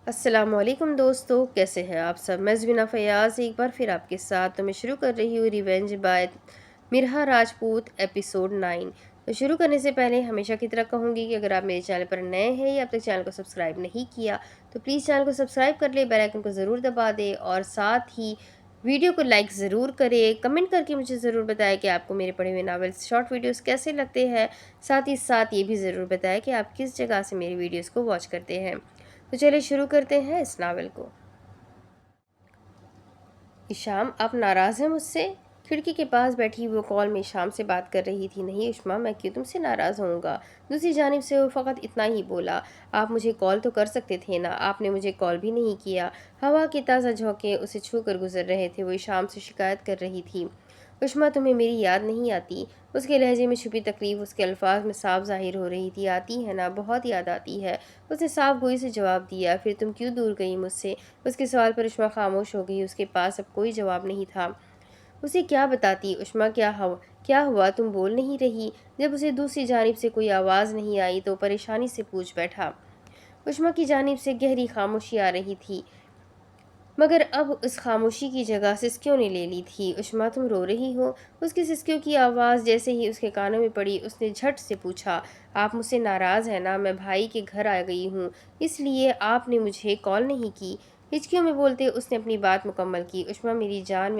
السلام علیکم دوستو، کیسے ہیں آپ سب؟ میں زبینہ فیاض ایک بار پھر آپ کے ساتھ تو میں شروع کر رہی ہوں ریونج بائی مرہا راجپوت ایپیسوڈ 9۔ تو شروع کرنے سے پہلے ہمیشہ کی طرح کہوں گی کہ اگر آپ میرے چینل پر نئے ہیں یا اب تک چینل کو سبسکرائب نہیں کیا تو پلیز چینل کو سبسکرائب کر لیں، بیل آئیکن کو ضرور دبا دیں اور ساتھ ہی ویڈیو کو لائک ضرور کریں۔ کمنٹ کر کے مجھے ضرور بتائیں کہ آپ کو میرے پڑھے ہوئے ناولز شارٹ ویڈیوز کیسے لگتے ہیں، ساتھ ہی ساتھ یہ بھی ضرور بتائیں کہ آپ کس جگہ سے میری ویڈیوز کو واچ کرتے ہیں۔ تو چلے شروع کرتے ہیں اس ناول کو۔ ایشام، آپ ناراض ہیں مجھ سے؟ کھڑکی کے پاس بیٹھی وہ کال میں ایشام سے بات کر رہی تھی۔ نہیں عشمہ، میں کیوں تم سے ناراض ہوں گا؟ دوسری جانب سے وہ فقط اتنا ہی بولا، آپ مجھے کال تو کر سکتے تھے نا، آپ نے مجھے کال بھی نہیں کیا۔ ہوا کے تازہ جھونکے اسے چھو کر گزر رہے تھے۔ وہ ایشام سے شکایت کر رہی تھی، عشمہ تمہیں میری یاد نہیں آتی؟ اس کے لہجے میں چھپی تکلیف اس کے الفاظ میں صاف ظاہر ہو رہی تھی۔ آتی ہے نا، بہت یاد آتی ہے، اس نے صاف گوئی سے جواب دیا۔ پھر تم کیوں دور گئی مجھ سے؟ اس کے سوال پر عشمہ خاموش ہو گئی، اس کے پاس اب کوئی جواب نہیں تھا۔ اسے کیا بتاتی؟ عشمہ کیا ہوا تم بول نہیں رہی؟ جب اسے دوسری جانب سے کوئی آواز نہیں آئی تو پریشانی سے پوچھ بیٹھا۔ عشمہ کی جانب سے گہری خاموشی آ رہی تھی، مگر اب اس خاموشی کی جگہ سسکیوں نے لے لی تھی۔ عشمہ تم رو رہی ہو؟ اس کی سسکیوں کی آواز جیسے ہی اس کے کانوں میں پڑی اس نے جھٹ سے پوچھا، آپ مجھ سے ناراض ہیں نا؟ میں بھائی کے گھر آ گئی ہوں، اس لیے آپ نے مجھے کال نہیں کی۔ ہچکیوں میں بولتے اس نے اپنی بات مکمل کی۔ عشمہ، میری جان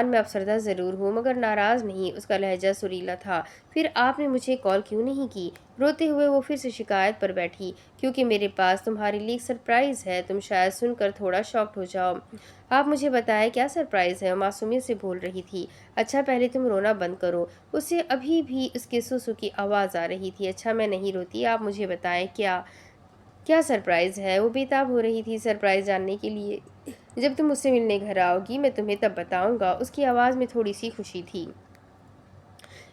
میں افسردہ ضرور ہوں مگر ناراض نہیں۔ اس کا لہجہ سریلا تھا۔ پھر آپ نے مجھے کال کیوں نہیں کی؟ روتے ہوئے وہ پھر سے شکایت پر بیٹھی، کیونکہ میرے پاس تمہارے لیے ایک سرپرائز ہے، تم شاید سن کر تھوڑا شاکڈ ہو جاؤ۔ آپ مجھے بتائیں کیا سرپرائز ہے؟ معصومیت سے بول رہی تھی۔ اچھا پہلے تم رونا بند کرو۔ اسے ابھی بھی اس کے سوسو کی آواز آ رہی تھی۔ اچھا میں نہیں روتی، آپ مجھے بتائیں کیا سرپرائز ہے؟ وہ بےتاب ہو رہی تھی سرپرائز جاننے کے لیے۔ جب تم مجھ سے ملنے گھر آؤ گی میں تمہیں تب بتاؤں گا۔ اس کی آواز میں تھوڑی سی خوشی تھی۔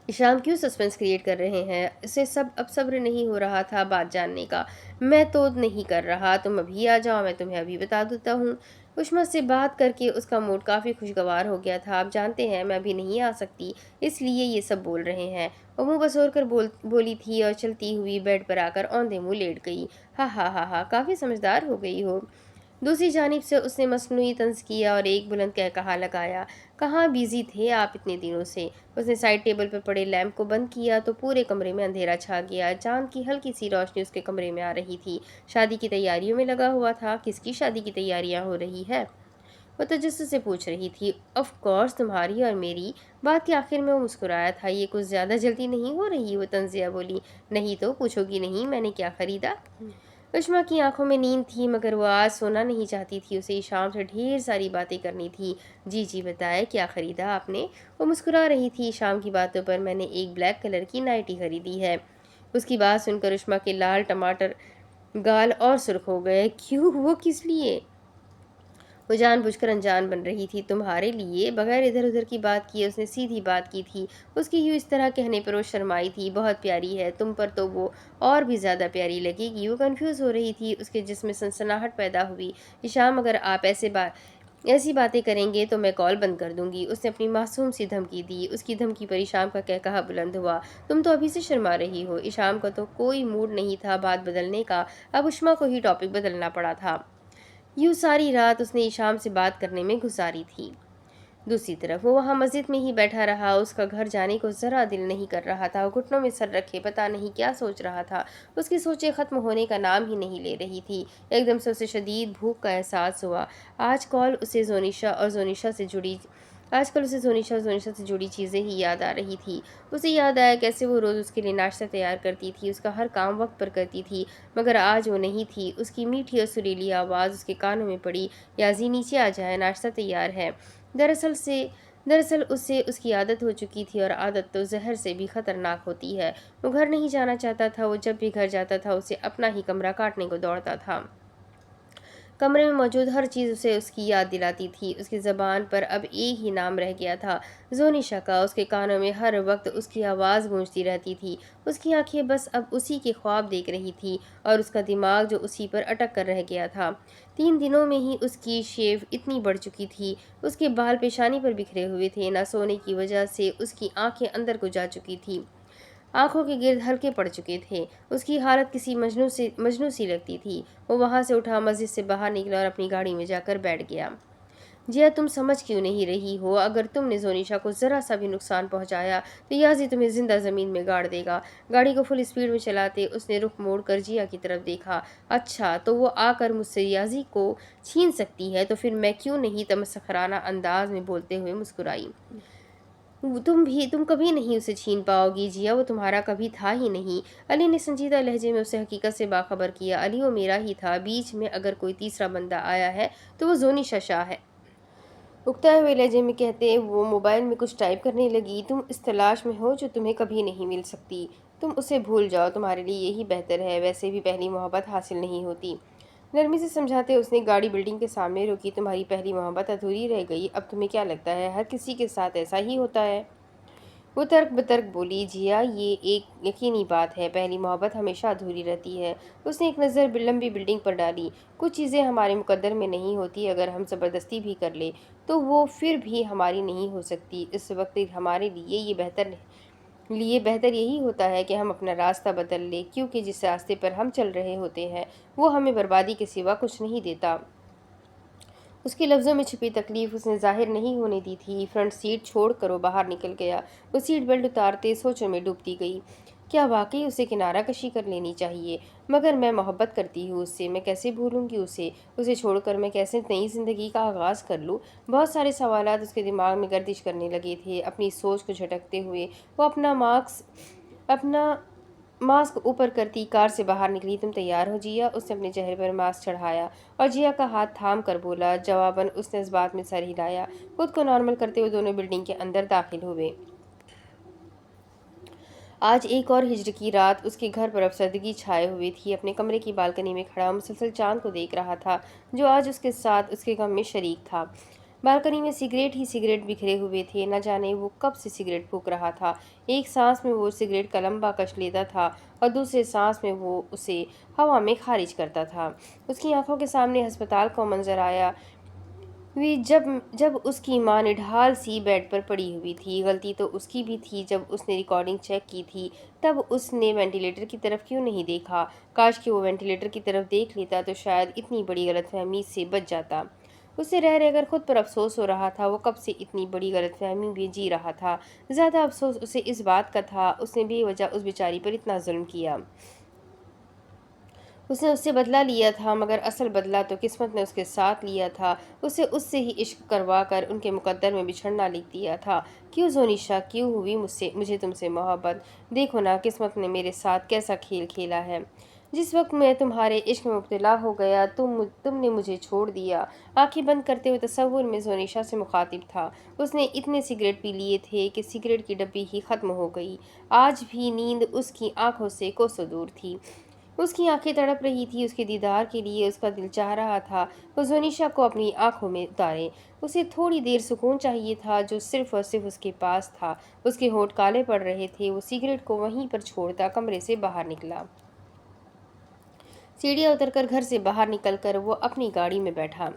ایشام کیوں سسپنس کریٹ کر رہے ہیں؟ اسے اب صبر نہیں ہو رہا تھا بات جاننے کا۔ میں تو نہیں کر رہا، تم ابھی آ جاؤ، میں تمہیں ابھی بتا دیتا ہوں۔ عشمہ سے بات کر کے اس کا موڈ کافی خوشگوار ہو گیا تھا۔ آپ جانتے ہیں میں ابھی نہیں آ سکتی، اس لیے یہ سب بول رہے ہیں۔ وہ منہ بسور کر بولی تھی اور چلتی ہوئی بیڈ پر آ کر اوندھے منہ لیٹ گئی۔ ہاں ہاں ہاں ہاں، کافی سمجھدار ہو گئی ہو۔ دوسری جانب سے اس نے مصنوعی طنز کیا اور ایک بلند قہقہا لگایا۔ کہاں بیزی تھے آپ اتنے دنوں سے؟ اس نے سائڈ ٹیبل پر پڑے لیمپ کو بند کیا تو پورے کمرے میں اندھیرا چھا گیا۔ چاند کی ہلکی سی روشنی اس کے کمرے میں آ رہی تھی۔ شادی کی تیاریوں میں لگا ہوا تھا؟ کس کی شادی کی تیاریاں ہو رہی ہے؟ وہ تجسس سے پوچھ رہی تھی۔ آف کورس تمہاری اور میری۔ بات کے آخر میں وہ مسکرایا تھا۔ یہ کچھ زیادہ جلدی نہیں ہو رہی؟ وہ طنزیہ بولی۔ نہیں تو پوچھو گی نہیں میں نے کیا خریدا؟ عشمہ کی آنکھوں میں نیند تھی مگر وہ آج سونا نہیں چاہتی تھی، اسے شام سے ڈھیر ساری باتیں کرنی تھی۔ جی جی بتائے کیا خریدا آپ نے؟ وہ مسکرا رہی تھی۔ شام کی باتوں پر میں نے ایک بلیک کلر کی نائٹی خریدی ہے۔ اس کی بات سن کر عشمہ کے لال ٹماٹر گال اور سرخ ہو گئے۔ کیوں، وہ کس لیے؟ وہ جان بوجھ کر انجان بن رہی تھی۔ تمہارے لیے؟ بغیر ادھر ادھر کی بات کیے اس نے سیدھی بات کی تھی۔ اس کی یوں اس طرح کہنے پر وہ شرمائی تھی۔ بہت پیاری ہے، تم پر تو وہ اور بھی زیادہ پیاری لگے گی۔ وہ کنفیوز ہو رہی تھی، اس کے جسم میں سنسناہٹ پیدا ہوئی۔ ایشام اگر آپ ایسی باتیں کریں گے تو میں کال بند کر دوں گی، اس نے اپنی معصوم سی دھمکی دی۔ اس کی دھمکی پر ایشام کا قہقہا بلند ہوا۔ تم تو ابھی سے شرما رہی ہو۔ ایشام کا تو کوئی موڈ نہیں تھا بات بدلنے کا، اب عشمہ کو ہی ٹاپک بدلنا پڑا تھا۔ یوں ساری رات اس نے ایشام سے بات کرنے میں گزاری تھی۔ دوسری طرف وہ وہاں مسجد میں ہی بیٹھا رہا، اس کا گھر جانے کو ذرا دل نہیں کر رہا تھا۔ وہ گھٹنوں میں سر رکھے پتہ نہیں کیا سوچ رہا تھا۔ اس کی سوچیں ختم ہونے کا نام ہی نہیں لے رہی تھی۔ ایک دم سے اسے شدید بھوک کا احساس ہوا۔ آج کل اسے زونیشا اور زونیشا سے جڑی چیزیں ہی یاد آ رہی تھی۔ اسے یاد آیا کیسے وہ روز اس کے لیے ناشتہ تیار کرتی تھی، اس کا ہر کام وقت پر کرتی تھی، مگر آج وہ نہیں تھی۔ اس کی میٹھی اور سریلی آواز اس کے کانوں میں پڑی، یازی نیچے آ جائے، ناشتہ تیار ہے۔ دراصل اسے اس کی عادت ہو چکی تھی اور عادت تو زہر سے بھی خطرناک ہوتی ہے۔ وہ گھر نہیں جانا چاہتا تھا، وہ جب بھی گھر جاتا تھا اسے اپنا ہی کمرہ کاٹنے کو دوڑتا تھا۔ کمرے میں موجود ہر چیز اسے اس کی یاد دلاتی تھی۔ اس کی زبان پر اب ایک ہی نام رہ گیا تھا، زونیشا کا۔ اس کے کانوں میں ہر وقت اس کی آواز گونجتی رہتی تھی۔ اس کی آنکھیں بس اب اسی کے خواب دیکھ رہی تھی اور اس کا دماغ جو اسی پر اٹک کر رہ گیا تھا۔ 3 دنوں میں ہی اس کی شیو اتنی بڑھ چکی تھی، اس کے بال پیشانی پر بکھرے ہوئے تھے، نہ سونے کی وجہ سے اس کی آنکھیں اندر کو جا چکی تھی۔ आंखों के गिर्द हल्के पड़ चुके थे। उसकी हालत किसी मजनू सी लगती थी। वो वहां से उठा, मस्जिद से बाहर निकला और अपनी गाड़ी में जाकर बैठ गया। जिया, तुम समझ क्यों नहीं रही हो? अगर तुमने जोनिशा को जरा सा भी नुकसान पहुंचाया तो याजी तुम्हें जिंदा जमीन में गाड़ देगा। गाड़ी को फुल स्पीड में चलाते उसने रुख मोड़कर जिया की तरफ देखा। अच्छा, तो वो आकर मुझसे याजी को छीन सकती है, तो फिर मैं क्यों नहीं? तमस्खराना अंदाज में बोलते हुए मुस्कुराई। तुम कभी नहीं उसे छीन पाओगी जिया, वो तुम्हारा कभी था ही नहीं। अली ने संजीदा लहजे में उसे हकीकत से बाखबर किया। अली वो मेरा ही था। बीच में अगर कोई तीसरा बंदा आया है तो वो जोनिशा शाह है। उकताए हुए लहजे में कहते वो मोबाइल में कुछ टाइप करने लगी। तुम इस तलाश में हो जो तुम्हें कभी नहीं मिल सकती। तुम उसे भूल जाओ, तुम्हारे लिए यही बेहतर है। वैसे भी पहली मोहब्बत हासिल नहीं होती। नरमी से समझाते उसने गाड़ी बिल्डिंग के सामने रोकी। तुम्हारी पहली मोहब्बत अधूरी रह गई। अब तुम्हें क्या लगता है हर किसी के साथ ऐसा ही होता है? वो तर्क बतर्क बोली। जिया, ये एक यकीनी बात है, पहली मोहब्बत हमेशा अधूरी रहती है। उसने एक नज़र लंबी बिल्डिंग पर डाली। कुछ चीज़ें हमारे मुकद्दर में नहीं होती। अगर हम ज़बरदस्ती भी कर ले तो वो फिर भी हमारी नहीं हो सकती। इस वक्त हमारे लिए बेहतर यही होता है कि हम अपना रास्ता बदल ले, क्योंकि जिस रास्ते पर हम चल रहे होते हैं वो हमें बर्बादी के सिवा कुछ नहीं देता। उसके लफ्ज़ों में छिपी तकलीफ उसने जाहिर नहीं होने दी थी। फ्रंट सीट छोड़ कर वो बाहर निकल गया। वो सीट बेल्ट उतारते सोचों में डूबती गई। क्या वाकई उसे किनारा कशी कर लेनी चाहिए? मगर मैं मोहब्बत करती हूँ उससे, मैं कैसे भूलूंगी उसे छोड़कर मैं कैसे नई ज़िंदगी का आगाज़ कर लूँ? बहुत सारे सवालात उसके दिमाग में गर्दिश करने लगे थे। अपनी सोच को झटकते हुए वो अपना मास्क ऊपर करती कार से बाहर निकली। तुम तैयार हो जिया? उसने अपने चेहरे पर मास्क चढ़ाया और जिया का हाथ थाम कर बोला। जवाबन उसने इस बात में सर हिलाया। खुद को नॉर्मल करते हुए दोनों बिल्डिंग के अंदर दाखिल हुए। आज एक और हिजर की रात। उसके घर पर अफसरदगी छाए हुई थी। अपने कमरे की बालकनी में खड़ा मुसलसल चांद को देख रहा था, जो आज उसके साथ उसके गम में शरीक था। बालकनी में सिगरेट ही सिगरेट बिखरे हुए थे। न जाने वो कब से सिगरेट फूंक रहा था। एक सांस में वो सिगरेट का लंबा कश लेता था और दूसरे सांस में वो उसे हवा में खारिज करता था। उसकी आंखों के सामने अस्पताल का मंजर आया। वे जब जब उसकी माँ निढाल सी बेड पर पड़ी हुई थी। गलती तो उसकी भी थी। जब उसने रिकॉर्डिंग चेक की थी तब उसने वेंटिलेटर की तरफ क्यों नहीं देखा? काश कि वो वेंटिलेटर की तरफ देख लेता तो शायद इतनी बड़ी गलतफहमी से बच जाता। उसे रह रहकर खुद पर अफसोस हो रहा था। वो कब से इतनी बड़ी गलतफहमी में जी रहा था। ज़्यादा अफसोस उसे इस बात का था, उसने बेवजह उस बेचारी पर इतना जुल्म किया। उसने उससे बदला लिया था, मगर असल बदला तो किस्मत ने उसके साथ लिया था। उसे उससे ही इश्क करवा कर उनके मुकद्दर में बिछड़ना लिख दिया था। क्यों जोनिशा, क्यों हुई मुझे तुमसे मोहब्बत? देखो ना, किस्मत ने मेरे साथ कैसा खेल खेला है। जिस वक्त मैं तुम्हारे इश्क में मुब्तला हो गया तुमने मुझे छोड़ दिया। आंखें बंद करते हुए तसव्वुर में जोनिशा से मुखातिब था। उसने इतने सिगरेट पी लिए थे कि सिगरेट की डब्बी ही ख़त्म हो गई। आज भी नींद उसकी आंखों से कोसों दूर थी। उसकी आंखें तड़प रही थी उसके दीदार के लिए। उसका दिल चाह रहा था वो जोनिशा को अपनी आंखों में उतारे। उसे थोड़ी देर सुकून चाहिए था, जो सिर्फ और सिर्फ उसके पास था। उसके होंठ काले पड़ रहे थे। वो सिगरेट को वहीं पर छोड़ता कमरे से बाहर निकला। सीढ़ियाँ उतरकर घर से बाहर निकलकर वो अपनी गाड़ी में बैठा।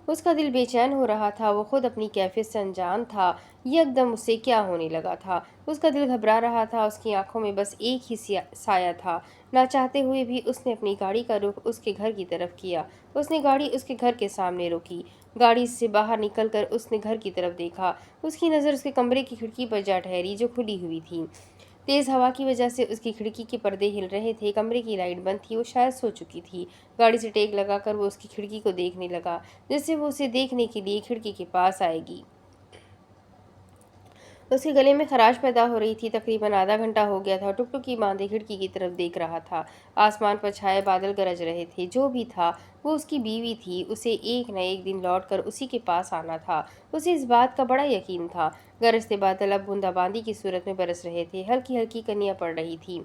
उसका दिल बेचैन हो रहा था। वो खुद अपनी कैफियत से अनजान था यकदम उसे क्या होने लगा था। उसका दिल घबरा रहा था। उसकी आंखों में बस एक ही साया था। ना चाहते हुए भी उसने अपनी गाड़ी का रुख उसके घर की तरफ किया। उसने गाड़ी उसके घर के सामने रोकी। गाड़ी से बाहर निकलकर उसने घर की तरफ देखा। उसकी नज़र उसके कमरे की खिड़की पर जा ठहरी, जो खुली हुई थी। तेज हवा की वजह से उसकी खिड़की के पर्दे हिल रहे थे। कमरे की लाइट बंद थी। वो शायद सो चुकी थी। गाड़ी से टेक लगाकर वो उसकी खिड़की को देखने लगा, जैसे वो उसे देखने के लिए खिड़की के पास आएगी। उसके गले में खराश पैदा हो रही थी। तकरीबन आधा घंटा हो गया था। टुकटुकी बांधे खिड़की की तरफ देख रहा था। आसमान पर छाए बादल गरज रहे थे। जो भी था वो उसकी बीवी थी। उसे एक न एक दिन लौटकर उसी के पास आना था। उसे इस बात का बड़ा यकीन था। गरजते बादल अब बूंदाबांदी की सूरत में बरस रहे थे। हल्की हल्की कनियां पड़ रही थी।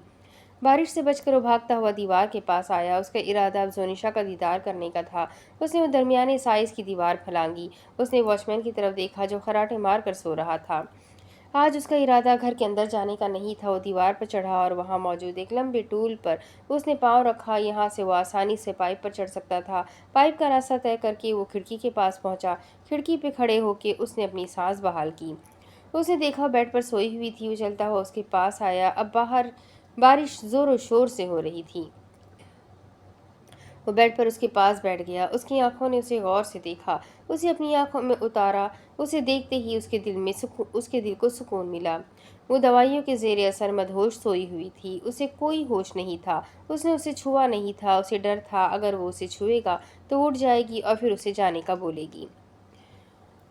बारिश से बचकर वो भागता हुआ दीवार के पास आया। उसका इरादा अब जोनिशा का दीदार करने का था। उसने वो दरमियाने साइज की दीवार फलांगी। उसने वॉचमैन की तरफ देखा, जो खराटे मार कर सो रहा था। आज उसका इरादा घर के अंदर जाने का नहीं था। वो दीवार पर चढ़ा और वहां मौजूद एक लंबे टूल पर उसने पांव रखा। यहाँ से वो आसानी से पाइप पर चढ़ सकता था। पाइप का रास्ता तय करके वो खिड़की के पास पहुंचा। खिड़की पे खड़े होके उसने अपनी सांस बहाल की। उसने देखा बेड पर सोई हुई थी। वो चलता हुआ उसके पास आया। अब बाहर बारिश जोरों शोर से हो रही थी। वो बेड पर उसके पास बैठ गया। उसकी आंखों ने उसे गौर से देखा, उसे अपनी आंखों में उतारा। उसे देखते ही उसके दिल को सुकून मिला। वो दवाइयों के जेर असर मदहोश सोई हुई थी। उसे कोई होश नहीं था। उसने उसे छुआ नहीं था। उसे डर था अगर वो उसे छुएगा तो उठ जाएगी और फिर उसे जाने का बोलेगी।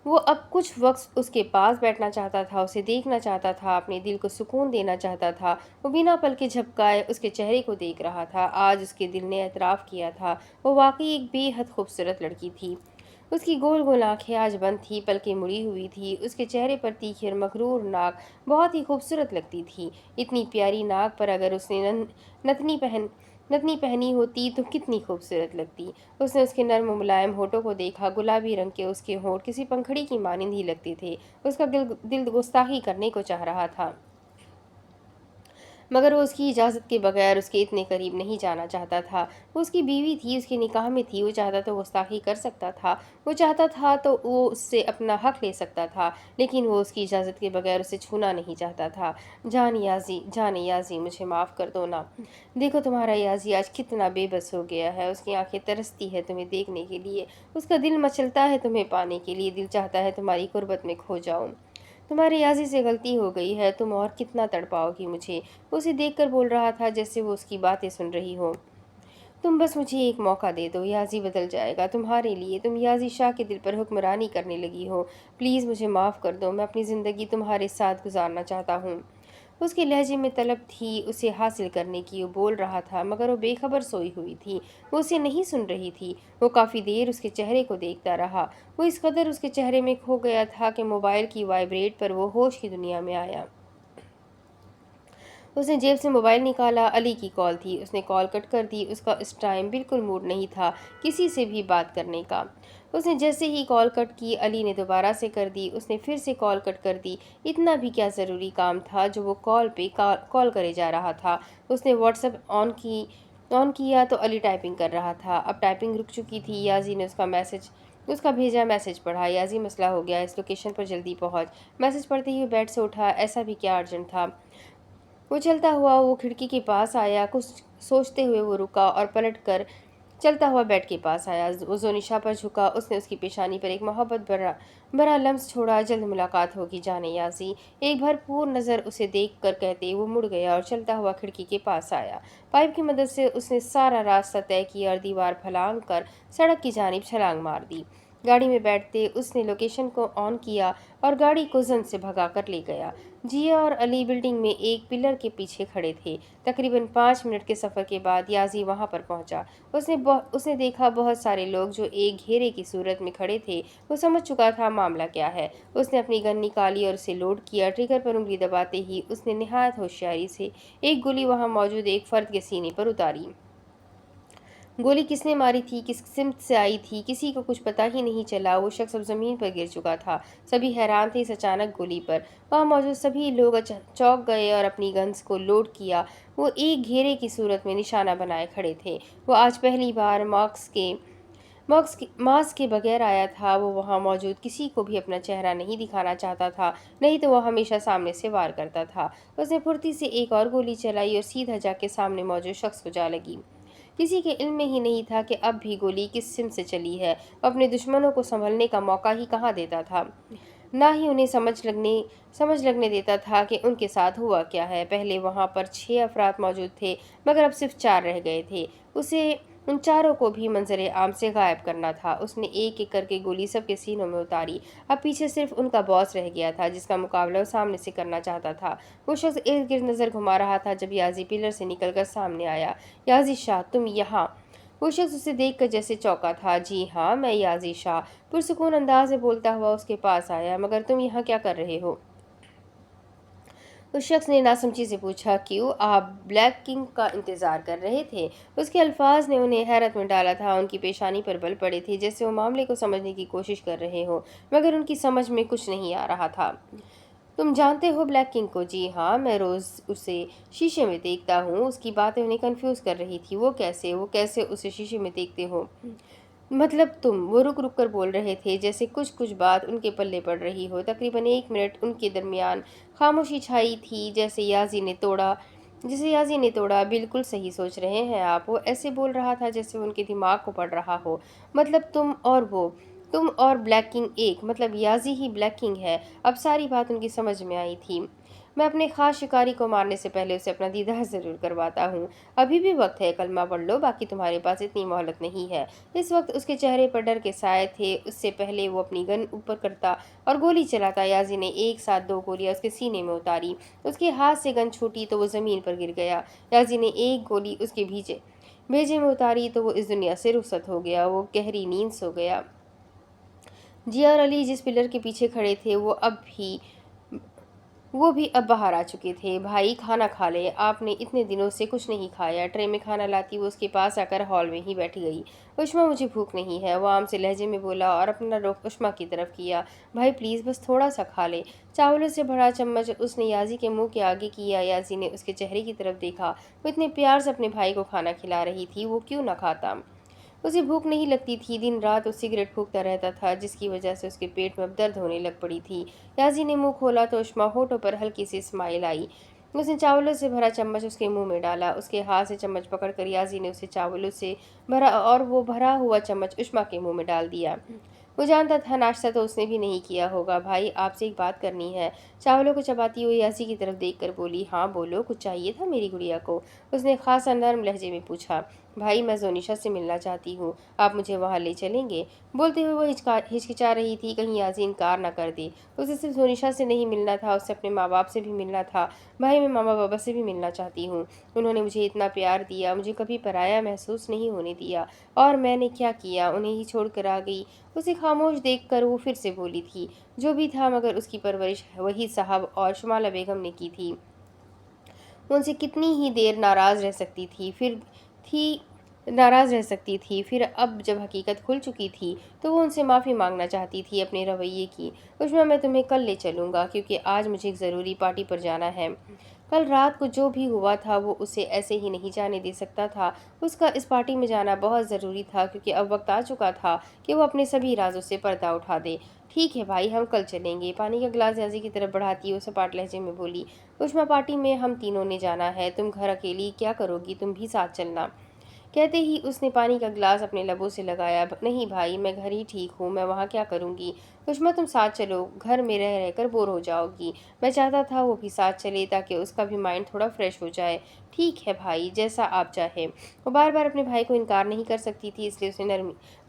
वो अब कुछ वक्त उसके पास बैठना चाहता था, उसे देखना चाहता था, अपने दिल को सुकून देना चाहता था। वो बिना पल के झपकाए उसके चेहरे को देख रहा था। आज उसके दिल ने एतराफ़ किया था, वो वाकई एक बेहद खूबसूरत लड़की थी। उसकी गोल गोल आंखें आज बंद थी, पलकें मुड़ी हुई थी। उसके चेहरे पर तीखी और मगरूर नाक बहुत ही खूबसूरत लगती थी। इतनी प्यारी नाक पर अगर उसने नथनी पहन नथनी पहनी होती तो कितनी खूबसूरत लगती। उसने उसके नर्म मुलायम होठों को देखा। गुलाबी रंग के उसके होठ किसी पंखड़ी की मानिंद ही लगते थे। उसका दिल गुस्ताखी करने को चाह रहा था, मगर वो उसकी इजाज़त के बगैर उसके इतने करीब नहीं जाना चाहता था। वो उसकी बीवी थी, उसके निकाह में थी। वो चाहता तो गुस्ताखी कर सकता था। वो चाहता था तो वो उससे अपना हक ले सकता था, लेकिन वो उसकी इजाज़त के बगैर उसे छूना नहीं चाहता था। जान याजी, मुझे माफ़ कर दो ना। देखो तुम्हारा याजी आज कितना बेबस हो गया है। उसकी आंखें तरसती है तुम्हें देखने के लिए। उसका दिल मचलता है तुम्हें पाने के लिए। दिल चाहता है तुम्हारी कुर्बत में खो जाऊं। तुम्हारे याजी से गलती हो गई है, तुम और कितना तड़पाओगी मुझे। उसे देखकर बोल रहा था जैसे वो उसकी बातें सुन रही हो। तुम बस मुझे एक मौका दे दो, याजी बदल जाएगा तुम्हारे लिए। तुम याजी शाह के दिल पर हुक्मरानी करने लगी हो। प्लीज़ मुझे माफ़ कर दो, मैं अपनी ज़िंदगी तुम्हारे साथ गुजारना चाहता हूँ। उसके लहजे में तलब थी उसे हासिल करने की। वो बोल रहा था मगर वो बेखबर सोई हुई थी। वो उसे नहीं सुन रही थी। वो काफ़ी देर उसके चेहरे को देखता रहा। वो इस कदर उसके चेहरे में खो गया था कि मोबाइल की वाइब्रेट पर वो होश की दुनिया में आया। उसने जेब से मोबाइल निकाला। अली की कॉल थी। उसने कॉल कट कर दी। उसका इस टाइम बिल्कुल मूड नहीं था किसी से भी बात करने का। उसने जैसे ही कॉल कट की, अली ने दोबारा से कर दी। उसने फिर से कॉल कट कर दी। इतना भी क्या ज़रूरी काम था जो वो कॉल पे कॉल करे जा रहा था। उसने व्हाट्सएप ऑन किया तो अली टाइपिंग कर रहा था। अब टाइपिंग रुक चुकी थी। याजी ने उसका भेजा मैसेज पढ़ा। याजी, मसला हो गया, इस लोकेशन पर जल्दी पहुंच। मैसेज पढ़ते ही वो बेड से उठा। ऐसा भी क्या अर्जेंट था। वो चलता हुआ वो खिड़की के पास आया। कुछ सोचते हुए वो रुका और पलट कर चलता हुआ बेड के पास आया। वो जोनिशा पर झुका। उसने उसकी पेशानी पर एक मोहब्बत भरा भरा लम्स छोड़ा। जल्द मुलाकात होगी जाने याजी, एक भरपूर नज़र उसे देख कर कहते वो मुड़ गया और चलता हुआ खिड़की के पास आया। पाइप की मदद से उसने सारा रास्ता तय किया और दीवार फलांग कर सड़क की जानिब छलांग मार दी। गाड़ी में बैठते उसने लोकेशन को ऑन किया और गाड़ी को जन से भगा कर ले गया। जिया और अली बिल्डिंग में एक पिलर के पीछे खड़े थे। तकरीबन 5 मिनट के सफ़र के बाद याजी वहां पर पहुंचा। उसने देखा बहुत सारे लोग जो एक घेरे की सूरत में खड़े थे। वो समझ चुका था मामला क्या है। उसने अपनी गन निकाली और उसे लोड किया। ट्रिगर पर उंगली दबाते ही उसने निहायत होशियारी से एक गोली वहां मौजूद एक फर्द के सीने पर उतारी। गोली किसने मारी थी, किस सिमत से आई थी, किसी को कुछ पता ही नहीं चला। वो शख्स अब जमीन पर गिर चुका था। सभी हैरान थे इस अचानक गोली पर। वहाँ मौजूद सभी लोग चौंक गए और अपनी गन्स को लोड किया। वो एक घेरे की सूरत में निशाना बनाए खड़े थे। वो आज पहली बार मास्क के बगैर आया था। वो वहाँ मौजूद किसी को भी अपना चेहरा नहीं दिखाना चाहता था, नहीं तो वह हमेशा सामने से वार करता था। उसने फुर्ती से एक और गोली चलाई और सीधा जाके सामने मौजूद शख्स को जा लगी। किसी के इल्म में ही नहीं था कि अब भी गोली किस सिम से चली है। वो अपने दुश्मनों को संभलने का मौका ही कहाँ देता था, ना ही उन्हें समझ लगने देता था कि उनके साथ हुआ क्या है। पहले वहां पर 6 अफराद मौजूद थे, मगर अब सिर्फ 4 रह गए थे। उसे उन चारों को भी मंजर आम से गायब करना था। उसने एक एक करके गोली सबके सीनों में उतारी। अब पीछे सिर्फ उनका बॉस रह गया था जिसका मुकाबला वो सामने से करना चाहता था। वो शख्स इर्द गिर्द नजर घुमा रहा था जब याजी पिलर से निकलकर सामने आया। याजी शाह, तुम यहाँ। वो शख्स उसे देखकर जैसे चौंका था। जी हाँ, मैं याजी शाह, पुरसुकून अंदाज में बोलता हुआ उसके पास आया। मगर तुम यहाँ क्या कर रहे हो? उस शख्स ने नासमझी से पूछा। क्यों, आप ब्लैक किंग का इंतजार कर रहे थे? उसके अल्फाज ने उन्हें हैरत में डाला था। उनकी पेशानी पर बल पड़े थे जैसे वो मामले को समझने की कोशिश कर रहे हो, मगर उनकी समझ में कुछ नहीं आ रहा था। तुम जानते हो ब्लैक किंग को? जी हाँ, मैं रोज़ उसे शीशे में देखता हूँ। उसकी बातें उन्हें कंफ्यूज कर रही थी। वो कैसे उसे शीशे में देखते हो? मतलब तुम, वो रुक रुक कर बोल रहे थे, जैसे कुछ कुछ बात उनके पल्ले पड़ रही हो। तकरीबन 1 मिनट उनके दरमियान खामोशी छाई थी, जैसे याजी ने तोड़ा। बिल्कुल सही सोच रहे हैं आप, वो ऐसे बोल रहा था जैसे उनके दिमाग को पड़ रहा हो। मतलब तुम और ब्लैक किंग एक, मतलब याजी ही ब्लैक किंग है। अब सारी बात उनकी समझ में आई थी। मैं अपने खास शिकारी को मारने से पहले उसे अपना दीदार जरूर करवाता हूँ। अभी भी वक्त है, कलमा पढ़ लो, बाकी तुम्हारे पास इतनी मोहलत नहीं है। इस वक्त उसके चेहरे पर डर के साए थे। उससे पहले वो अपनी गन ऊपर करता और गोली चलाता, याजी ने एक साथ 2 गोलियां उसके सीने में उतारी। उसके हाथ से गन छूटी तो वो जमीन पर गिर गया। याजी ने एक गोली उसके भीजे भेजे में उतारी तो वो इस दुनिया से रुखसत हो गया। वो गहरी नींद सो गया। जिया और अली जिस पिलर के पीछे खड़े थे, वो भी अब बाहर आ चुके थे। भाई, खाना खा ले, आपने इतने दिनों से कुछ नहीं खाया। ट्रे में खाना लाती वो उसके पास आकर हॉल में ही बैठ गई। उष्मा, मुझे भूख नहीं है, वो आम से लहजे में बोला और अपना रुख उष्मा की तरफ किया। भाई प्लीज़, बस थोड़ा सा खा ले। चावलों से भरा चम्मच उसने याजी के मुंह के आगे किया। याजी ने उसके चेहरे की तरफ देखा। वो इतने प्यार से अपने भाई को खाना खिला रही थी, वो क्यों ना खाता। उसे भूख नहीं लगती थी। दिन रात वो सिगरेट फूंकता रहता था, जिसकी वजह से उसके पेट में अब दर्द होने लग पड़ी थी। याजी ने मुंह खोला तो उष्मा होठों पर हल्की सी स्माइल आई। उसने चावलों से भरा चम्मच उसके मुंह में डाला। उसके हाथ से चम्मच पकड़कर याजी ने उसे चावलों से भरा और वो भरा हुआ चम्मच उष्मा के मुंह में डाल दिया। वो जानता था नाश्ता तो उसने भी नहीं किया होगा। भाई, आपसे एक बात करनी है। चावलों को चबाती हुई यासी की तरफ देखकर बोली। हाँ बोलो, कुछ चाहिए था मेरी गुड़िया को? उसने खासा नर्म लहजे में पूछा। भाई, मैं जोनिशा से मिलना चाहती हूँ, आप मुझे वहाँ ले चलेंगे? बोलते हुए वो हिचकिचा रही थी, कहीं याजी इनकार ना कर दे। उसे सिर्फ जोनिशा से नहीं मिलना था, उसे अपने माँ बाप से भी मिलना था। भाई, मैं मामा बाबा से भी मिलना चाहती हूँ। उन्होंने मुझे इतना प्यार दिया, मुझे कभी पराया महसूस नहीं होने दिया। और मैंने क्या किया, उन्हें ही छोड़ कर आ गई। उसे खामोश देख कर वो फिर से बोली थी। जो भी था, मगर उसकी परवरिश वही साहब और शुमाला बेगम ने की थी। उनसे कितनी ही देर थी नाराज़ रह सकती थी। फिर अब जब हकीकत खुल चुकी थी तो वो उनसे माफ़ी मांगना चाहती थी अपने रवैये की। उष्मा, मैं तुम्हें कल ले चलूँगा, क्योंकि आज मुझे एक ज़रूरी पार्टी पर जाना है। कल रात को जो भी हुआ था वो उसे ऐसे ही नहीं जाने दे सकता था। उसका इस पार्टी में जाना बहुत ज़रूरी था, क्योंकि अब वक्त आ चुका था कि वो अपने सभी राजों से पर्दा उठा दे। ठीक है भाई, हम कल चलेंगे। पानी का गिलास याजी की तरफ बढ़ाती वो सपाट लहजे में बोली। उष्मा, पार्टी में हम तीनों ने जाना है, तुम घर अकेली क्या करोगी, तुम भी साथ चलना। कहते ही उसने पानी का गिलास अपने लबों से लगाया। नहीं भाई, मैं घर ही ठीक हूँ, मैं वहाँ क्या करूँगी। उष्मा, तुम साथ चलो, घर में रह रहकर बोर हो जाओगी। मैं चाहता था वो भी साथ चले, ताकि उसका भी माइंड थोड़ा फ्रेश हो जाए। ठीक है भाई, जैसा आप चाहें। वो बार बार अपने भाई को इनकार नहीं कर सकती थी, इसलिए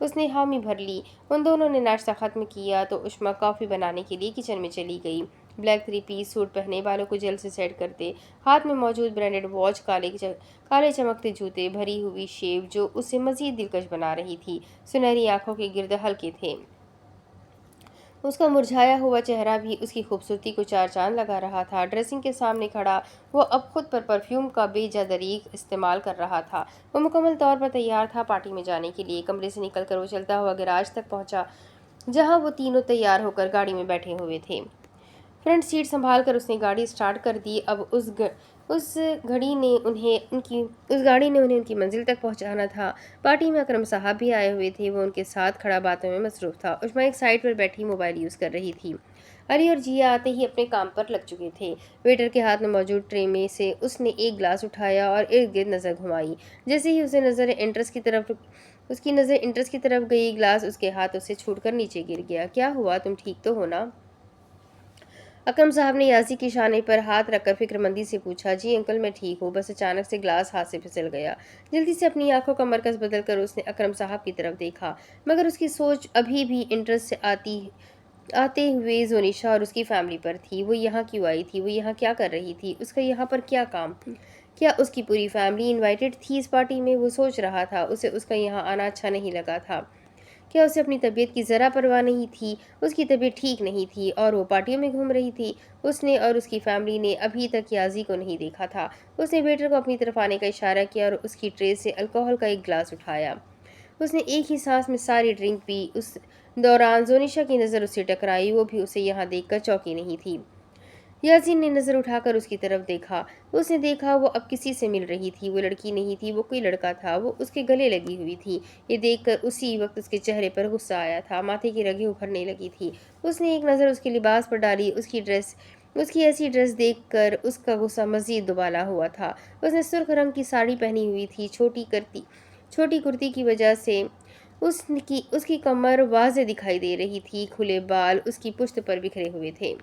उसने हामी भर ली। उन दोनों ने नाश्ता खत्म किया तो उष्मा कॉफ़ी बनाने के लिए किचन में चली गई। ब्लैक 3 पीस सूट पहने, बालों को जेल से सेट करते, हाथ में मौजूद ब्रांडेड वॉच, काले चमकते जूते, भरी हुई शेव जो उसे मजीद दिलकश बना रही थी। सुनहरी आंखों के गिर्द हल्के थे। उसका मुरझाया हुआ चेहरा भी उसकी खूबसूरती को चार चांद लगा रहा था। ड्रेसिंग के सामने खड़ा वो अब खुद पर परफ्यूम का बेजदरीक इस्तेमाल कर रहा था। वो मुकम्मल तौर पर तैयार था पार्टी में जाने के लिए। कमरे से निकलकर वो चलता हुआ गैराज तक पहुंचा, जहां वो तीनों तैयार होकर गाड़ी में बैठे हुए थे। फ्रंट सीट संभाल कर उसने गाड़ी स्टार्ट कर दी। अब उस घड़ी ने उन्हें उनकी उस गाड़ी ने उन्हें उनकी मंजिल तक पहुंचाना था। पार्टी में अकरम साहब भी आए हुए थे। वो उनके साथ खड़ा बातों में मसरूफ था। उष्मा एक साइड पर बैठी मोबाइल यूज़ कर रही थी। अली और जिया आते ही अपने काम पर लग चुके थे। वेटर के हाथ में मौजूद ट्रे में से उसने एक गिलास उठाया और इर्द गिर्द नज़र घुमाई। जैसे ही उसकी नज़र इंटरेस्ट की तरफ गई, गिलास उसके हाथों से छूटकर नीचे गिर गया। क्या हुआ, तुम ठीक तो हो ना? अकरम साहब ने यासी की शाने पर हाथ रखकर फिक्रमंदी से पूछा। जी अंकल, मैं ठीक हूँ, बस अचानक से ग्लास हाथ से फिसल गया। जल्दी से अपनी आंखों का मरकज बदलकर उसने अकरम साहब की तरफ देखा, मगर उसकी सोच अभी भी इंटरेस्ट से आते हुए जोनिशा और उसकी फैमिली पर थी। वो यहाँ क्यों आई थी, वो यहाँ क्या कर रही थी, उसका यहाँ पर क्या काम? क्या उसकी पूरी फैमिली इनवाइटेड थी इस पार्टी में? वो सोच रहा था। उसे उसका यहाँ आना अच्छा नहीं लगा था। क्या उसे अपनी तबीयत की ज़रा परवाह नहीं थी? उसकी तबीयत ठीक नहीं थी और वो पार्टियों में घूम रही थी। उसने और उसकी फैमिली ने अभी तक याजी को नहीं देखा था। उसने वेटर को अपनी तरफ आने का इशारा किया और उसकी ट्रे से अल्कोहल का एक गिलास उठाया। उसने एक ही सांस में सारी ड्रिंक पी। उस दौरान जोनिशा की नज़र उससे टकराई। वो भी उसे यहाँ देखकर चौंकी नहीं थी। यासीन ने नज़र उठाकर उसकी तरफ देखा। उसने देखा वो अब किसी से मिल रही थी। वो लड़की नहीं थी, वो कोई लड़का था। वो उसके गले लगी हुई थी। ये देखकर उसी वक्त उसके चेहरे पर गुस्सा आया था। माथे की रगें उभरने लगी थी। उसने एक नज़र उसके लिबास पर डाली। उसकी ऐसी ड्रेस देखकर उसका गुस्सा मज़ीद दुबाला हुआ था। उसने सुर्ख रंग की साड़ी पहनी हुई थी। छोटी कुर्ती की वजह से उसकी कमर वाज़े दिखाई दे रही थी। खुले बाल उसकी पुश्त पर बिखरे हुए थे।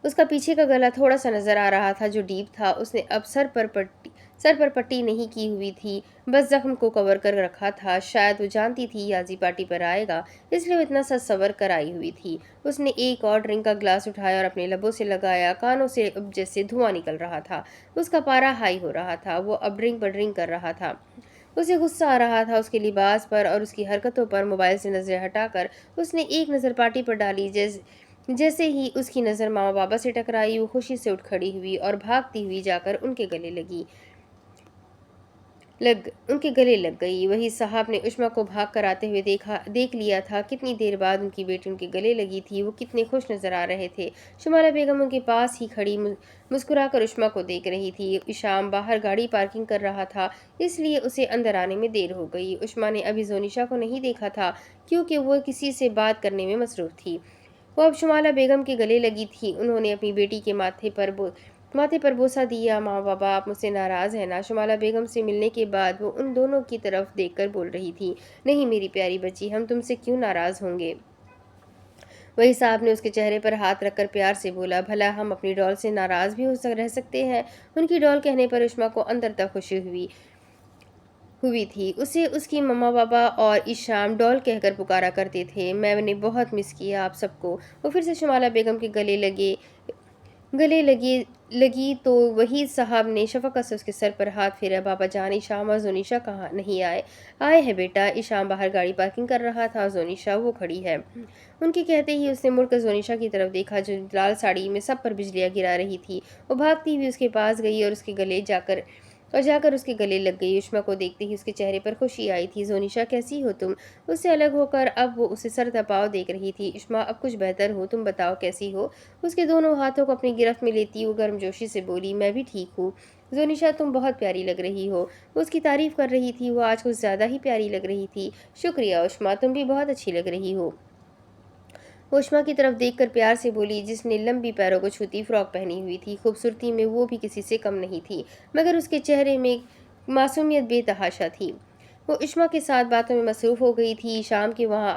उसका पीछे का गला थोड़ा-सा नज़र आ रहा था जो डीप था। उसने अब सर पर पट्टी नहीं की हुई थी, बस ज़ख्म को कवर कर रखा था। शायद वो जानती थी याज़ी पार्टी पर आएगा, इसलिए वो इतना सज संवर कर आई हुई थी। उसने एक और ड्रिंक का ग्लास उठाया और अपने लबों से लगाया। कानों से अब जैसे धुआं निकल रहा था। उसका पारा हाई हो रहा था। वो अब ड्रिंक पर ड्रिंक कर रहा था। उसे गुस्सा आ रहा था उसके लिबास पर और उसकी हरकतों पर। मोबाइल से नज़रें हटाकर उसने एक नज़र पार्टी पर डाली। जैसे ही उसकी नज़र मामा बाबा से टकराई, वो खुशी से उठ खड़ी हुई और भागती हुई जाकर उनके गले लग गई। वही साहब ने उष्मा को भाग कर आते हुए देख लिया था। कितनी देर बाद उनकी बेटी उनके गले लगी थी। वो कितने खुश नजर आ रहे थे। शुमाला बेगम उनके पास ही खड़ी मुस्कुराकर उष्मा को देख रही थी। इशाम बाहर गाड़ी पार्किंग कर रहा था, इसलिए उसे अंदर आने में देर हो गई। उष्मा ने अभी जोनिशा को नहीं देखा था, क्योंकि वो किसी से बात करने में मसरूफ थी। वो अब शुमाला बेगम के गले लगी थी। उन्होंने अपनी बेटी के माथे पर बोसा दिया। माँ बाबा, आप मुझसे नाराज़ हैं ना? शुमाला बेगम से मिलने के बाद वो उन दोनों की तरफ देखकर बोल रही थी। नहीं मेरी प्यारी बच्ची, हम तुमसे क्यों नाराज़ होंगे? वही साहब ने उसके चेहरे पर हाथ रखकर प्यार से बोला, भला हम अपनी डॉल से नाराज़ भी रह सकते हैं? उनकी डॉल कहने पर उष्मा को अंदर तक खुशी हुई थी। उसे उसकी मम्मा पापा और इशाम डॉल कहकर पुकारा करते थे। मैंने बहुत मिस किया आप सबको। वो फिर से शुमाला बेगम के गले लगी तो वही साहब ने शफकत से उसके सर पर हाथ फेरा। बाबा जान, ईशाम और जोनिशा कहाँ नहीं आए? आए हैं बेटा। ईशाम बाहर गाड़ी पार्किंग कर रहा था। जोनिशा वो खड़ी है। उनके कहते ही उसने मुड़कर जोनिशा की तरफ देखा जो लाल साड़ी में सब पर बिजलियां गिरा रही थी। वो भागती हुई उसके पास गई और जाकर उसके गले लग गई। उष्मा को देखते ही उसके चेहरे पर खुशी आई थी। जोनिशा कैसी हो तुम? उससे अलग होकर अब वो उसे सर दबाव देख रही थी। उष्मा अब कुछ बेहतर हो, तुम बताओ कैसी हो? उसके दोनों हाथों को अपनी गिरफ्त में लेती वो गर्मजोशी से बोली, मैं भी ठीक हूँ। जोनिशा तुम बहुत प्यारी लग रही हो। वो उसकी तारीफ कर रही थी। वो आज कुछ ज्यादा ही प्यारी लग रही थी। शुक्रिया उष्मा, तुम भी बहुत अच्छी लग रही हो। उष्मा की तरफ देखकर प्यार से बोली, जिसने लंबी पैरों को छूती फ्रॉक पहनी हुई थी। खूबसूरती में वो भी किसी से कम नहीं थी, मगर उसके चेहरे में मासूमियत बेतहाशा थी। वो उष्मा के साथ बातों में मसरूफ हो गई थी। शाम के वहाँ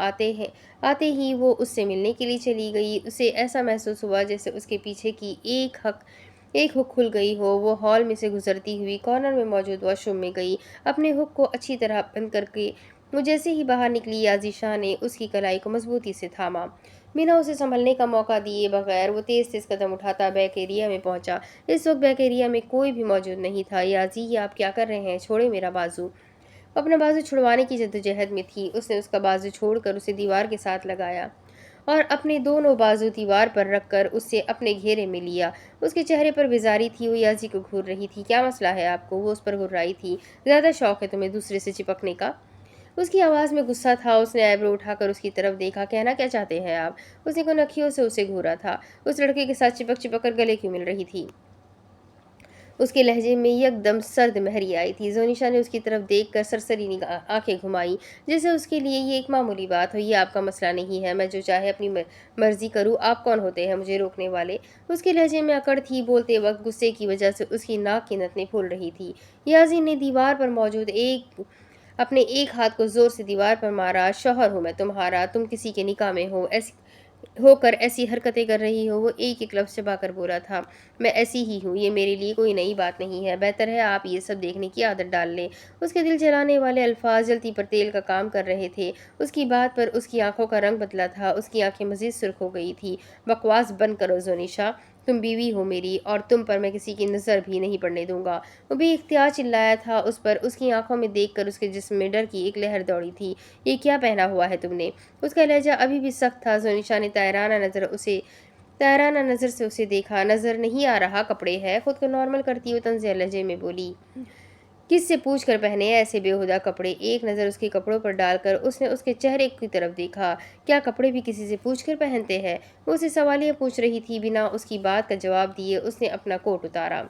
आते ही वो उससे मिलने के लिए चली गई। उसे ऐसा महसूस हुआ जैसे उसके पीछे की एक हुक खुल गई हो। वो हॉल में से गुजरती हुई कॉर्नर में मौजूद वॉशरूम में गई। अपने हुक को अच्छी तरह बंद करके वो जैसे ही बाहर निकली, याजी शाह ने उसकी कलाई को मजबूती से थामा। बिना उसे संभलने का मौका दिए बगैर वो तेज तेज कदम उठाता बैक एरिया में पहुंचा। इस वक्त बैक एरिया में कोई भी मौजूद नहीं था। याजी, ये आप क्या कर रहे हैं? छोड़े मेरा बाजू। वो अपना बाजू छुड़वाने की जद्दोजहद में थी। उसने उसका बाजू छोड़कर उसे दीवार के साथ लगाया और अपने दोनों बाजू दीवार पर रखकर उसे अपने घेरे में लिया। उसके चेहरे पर बेजारी थी। वो याजी को घूर रही थी। क्या मसला है आपको? वो उस पर घुर्राई थी। ज्यादा शौक है तुम्हें दूसरे से चिपकने का? उसकी आवाज़ में गुस्सा था। उसने आईब्रो उठाकर उसकी तरफ देखा। कहना क्या चाहते हैं आप? उसने कुन अखियों से उसे घूरा था। उस लड़के के साथ चिपक चिपक कर गले क्यों मिल रही थी? उसके लहजे में एकदम सर्द महरी आई थी। जोनिशा ने उसकी तरफ देखकर सरसरी आंखें घुमाई, जैसे उसके लिए ये एक मामूली बात हो। ये आपका मसला नहीं है। मैं जो चाहे अपनी मर्जी करूँ। आप कौन होते हैं मुझे रोकने वाले? उसके लहजे में अकड़ थी। बोलते वक्त गुस्से की वजह से उसकी नाक की नथनी फूल रही थी। याजी ने दीवार पर मौजूद अपने एक हाथ को जोर से दीवार पर मारा। शौहर हूँ मैं तुम्हारा, तुम किसी के निकाह में ऐसी हरकतें कर रही हो। वो एक लफ्ज़ चबाकर बोला था, मैं ऐसी ही हूँ, ये मेरे लिए कोई नई बात नहीं है। बेहतर है आप ये सब देखने की आदत डाल लें। उसके दिल जलाने वाले अल्फाज जलती पर तेल का काम कर रहे थे। उसकी बात पर उसकी आंखों का रंग बदला था। उसकी आंखें मजीद सुर्ख हो गई थी। बकवास बंद करो जोनिशा, तुम बीवी हो मेरी और तुम पर मैं किसी की नज़र भी नहीं पड़ने दूंगा। वो भी इख्तियार चिल्लाया था उस पर। उसकी आंखों में देखकर उसके जिस्म में डर की एक लहर दौड़ी थी। ये क्या पहना हुआ है तुमने? उसका लहजा अभी भी सख्त था। जोनिशा ने तायराना नज़र से उसे देखा। नज़र नहीं आ रहा कपड़े है। खुद को नॉर्मल करती हुई तंज़िया लहजे में बोली, کس سے پوچھ کر پہنے ایسے بیہودہ کپڑے؟ ایک نظر اس کے کپڑوں پر ڈال کر اس نے اس کے چہرے کی طرف دیکھا۔ کیا کپڑے بھی کسی سے پوچھ کر پہنتے ہیں؟ وہ اسے سوالیہ پوچھ رہی تھی۔ بنا اس کی بات کا جواب دیے اس نے اپنا کوٹ اتارا۔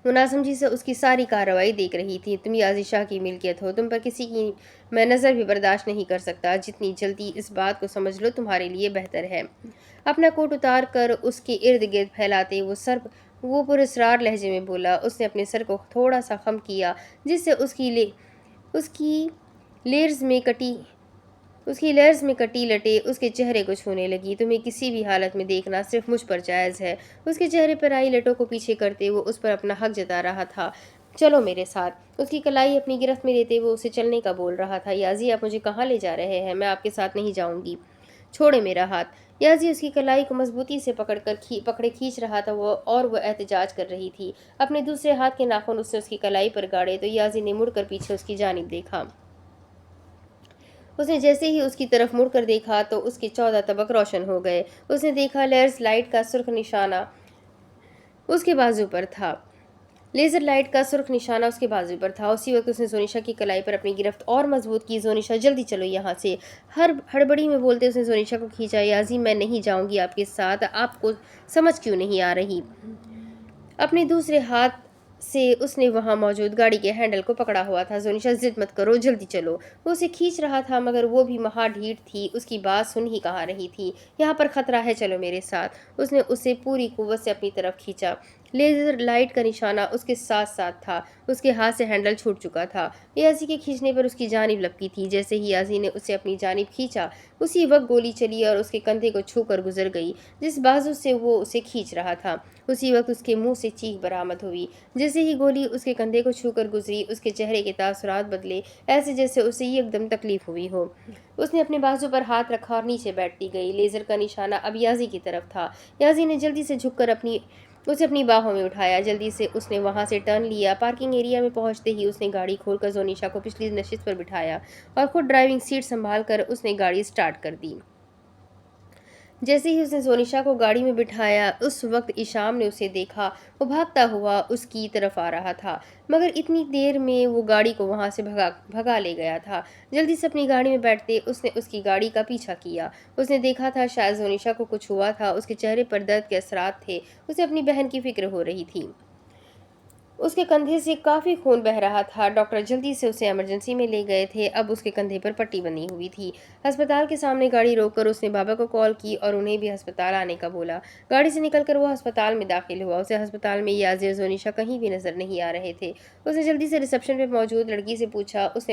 وہ ناسمجھی سے اس کی ساری کارروائی دیکھ رہی تھی۔ تم یاضی شاہ کی ملکیت ہو، تم پر کسی کی میں نظر بھی برداشت نہیں کر سکتا۔ جتنی جلدی اس بات کو سمجھ لو تمہارے لیے بہتر ہے۔ اپنا کوٹ اتار کر اس کے ارد گرد پھیلاتے وہ پراسرار لہجے میں بولا۔ اس نے اپنے سر کو تھوڑا سا خم کیا جس سے اس کی لیئرز میں کٹی لٹیں اس کے چہرے کو چھونے لگی۔ تمہیں کسی بھی حالت میں دیکھنا صرف مجھ پر جائز ہے۔ اس کے چہرے پر آئی لٹوں کو پیچھے کرتے وہ اس پر اپنا حق جتا رہا تھا۔ چلو میرے ساتھ۔ اس کی کلائی اپنی گرفت میں لیتے وہ اسے چلنے کا بول رہا تھا۔ یاضی آپ مجھے کہاں لے جا رہے ہیں؟ میں آپ کے ساتھ نہیں جاؤں گی۔ چھوڑے میرا ہاتھ۔ یاضی اس کی کلائی کو مضبوطی سے پکڑے کھینچ رہا تھا اور وہ احتجاج کر رہی تھی۔ اپنے دوسرے ہاتھ کے ناخن اس نے اس کی کلائی پر گاڑے تو یاضی نے مڑ کر پیچھے اس کی جانب دیکھا۔ اس نے جیسے ہی اس کی طرف مڑ کر دیکھا تو اس کے 14 طبق روشن ہو گئے۔ اس نے دیکھا لیزر لائٹ کا سرخ نشانہ اس کے بازو پر تھا۔ اسی وقت اس نے زونیشا کی کلائی پر اپنی گرفت اور مضبوط کی۔ زونیشا جلدی چلو یہاں سے۔ ہر ہڑبڑی میں بولتے اس نے زونیشا کو کھینچا۔ یاضی میں نہیں جاؤں گی آپ کے ساتھ۔ آپ کو سمجھ کیوں نہیں آ رہی؟ اپنے دوسرے ہاتھ سے اس نے وہاں موجود گاڑی کے ہینڈل کو پکڑا ہوا تھا۔ زونیشا ضد مت کرو، جلدی چلو۔ وہ اسے کھینچ رہا تھا مگر وہ بھی مہا ڈھیٹ تھی، اس کی بات سن ہی کہاں رہی تھی۔ یہاں پر خطرہ ہے، چلو میرے ساتھ۔ اس نے اسے پوری قوت سے اپنی طرف کھینچا۔ لیزر لائٹ کا نشانہ اس کے ساتھ ساتھ تھا۔ اس کے ہاتھ سے ہینڈل چھوٹ چکا تھا۔ یاضی کے کھینچنے پر اس کی جانب لپکی تھی۔ جیسے ہی یاضی نے اسے اپنی جانب کھینچا اسی وقت گولی چلی اور اس کے کندھے کو چھو کر گزر گئی جس بازو سے وہ اسے کھینچ رہا تھا۔ اسی وقت اس کے منہ سے چیخ برآمد ہوئی۔ جیسے ہی گولی اس کے کندھے کو چھو کر گزری اس کے چہرے کے تاثرات بدلے، ایسے جیسے اسے ایک دم تکلیف ہوئی ہو۔ اس نے اپنے بازو پر ہاتھ رکھا اور نیچے بیٹھتی گئی۔ لیزر کا نشانہ اب یاضی کی طرف تھا۔ یاضی نے جلدی سے جھک کر اسے اپنی باہوں میں اٹھایا۔ جلدی سے اس نے وہاں سے ٹرن لیا۔ پارکنگ ایریا میں پہنچتے ہی اس نے گاڑی کھول کر زونیشا کو پچھلی نشست پر بٹھایا اور خود ڈرائیونگ سیٹ سنبھال کر اس نے گاڑی سٹارٹ کر دی۔ جیسے ہی اس نے زونیشا کو گاڑی میں بٹھایا اس وقت ایشام نے اسے دیکھا۔ وہ بھاگتا ہوا اس کی طرف آ رہا تھا مگر اتنی دیر میں وہ گاڑی کو وہاں سے بھگا لے گیا تھا۔ جلدی سے اپنی گاڑی میں بیٹھتے اس نے اس کی گاڑی کا پیچھا کیا۔ اس نے دیکھا تھا شاید زونیشا کو کچھ ہوا تھا، اس کے چہرے پر درد کے اثرات تھے۔ اسے اپنی بہن کی فکر ہو رہی تھی۔ اس کے کندھے سے کافی خون بہہ رہا تھا۔ ڈاکٹر جلدی سے اسے ایمرجنسی میں لے گئے تھے۔ اب اس کے کندھے پر پٹی بندھی ہوئی تھی۔ ہسپتال کے سامنے گاڑی روک کر اس نے بابا کو کال کی اور انہیں بھی ہسپتال آنے کا بولا۔ گاڑی سے نکل کر وہ ہسپتال میں داخل ہوا۔ اسے ہسپتال میں یاضی اور زونیشا کہیں بھی نظر نہیں آ رہے تھے۔ اس نے جلدی سے ریسیپشن پہ موجود لڑکی سے پوچھا۔ اس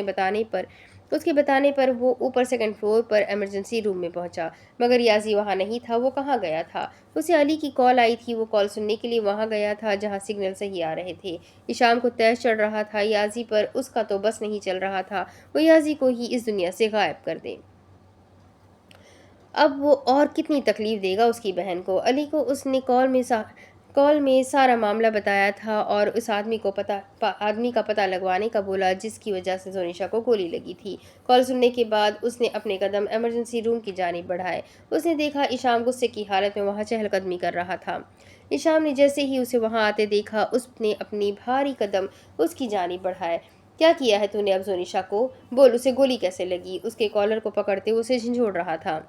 کے بتانے پر وہ اوپر سیکنڈ فلور پر ایمرجنسی روم میں پہنچا مگر یاضی وہاں نہیں تھا۔ وہ کہاں گیا تھا؟ اسے علی کی کال آئی تھی، وہ کال سننے کے لیے وہاں گیا تھا جہاں سگنل صحیح آ رہے تھے۔ ایشام کو تیش چڑھ رہا تھا یاضی پر، اس کا تو بس نہیں چل رہا تھا وہ یاضی کو ہی اس دنیا سے غائب کر دے۔ اب وہ اور کتنی تکلیف دے گا اس کی بہن کو۔ علی کو اس نے کال میں سارا معاملہ بتایا تھا اور اس آدمی کا پتہ لگوانے کا بولا جس کی وجہ سے زونیشا کو گولی لگی تھی۔ کال سننے کے بعد اس نے اپنے قدم ایمرجنسی روم کی جانب بڑھائے۔ اس نے دیکھا ایشام غصے کی حالت میں وہاں چہل قدمی کر رہا تھا۔ ایشام نے جیسے ہی اسے وہاں آتے دیکھا اس نے اپنی بھاری قدم اس کی جانب بڑھائے۔ کیا کیا ہے تو نے اب زونیشا کو؟ بول، اسے گولی کیسے لگی؟ اس کے کالر کو پکڑتے وہ اسے جھنجھوڑ رہا تھا۔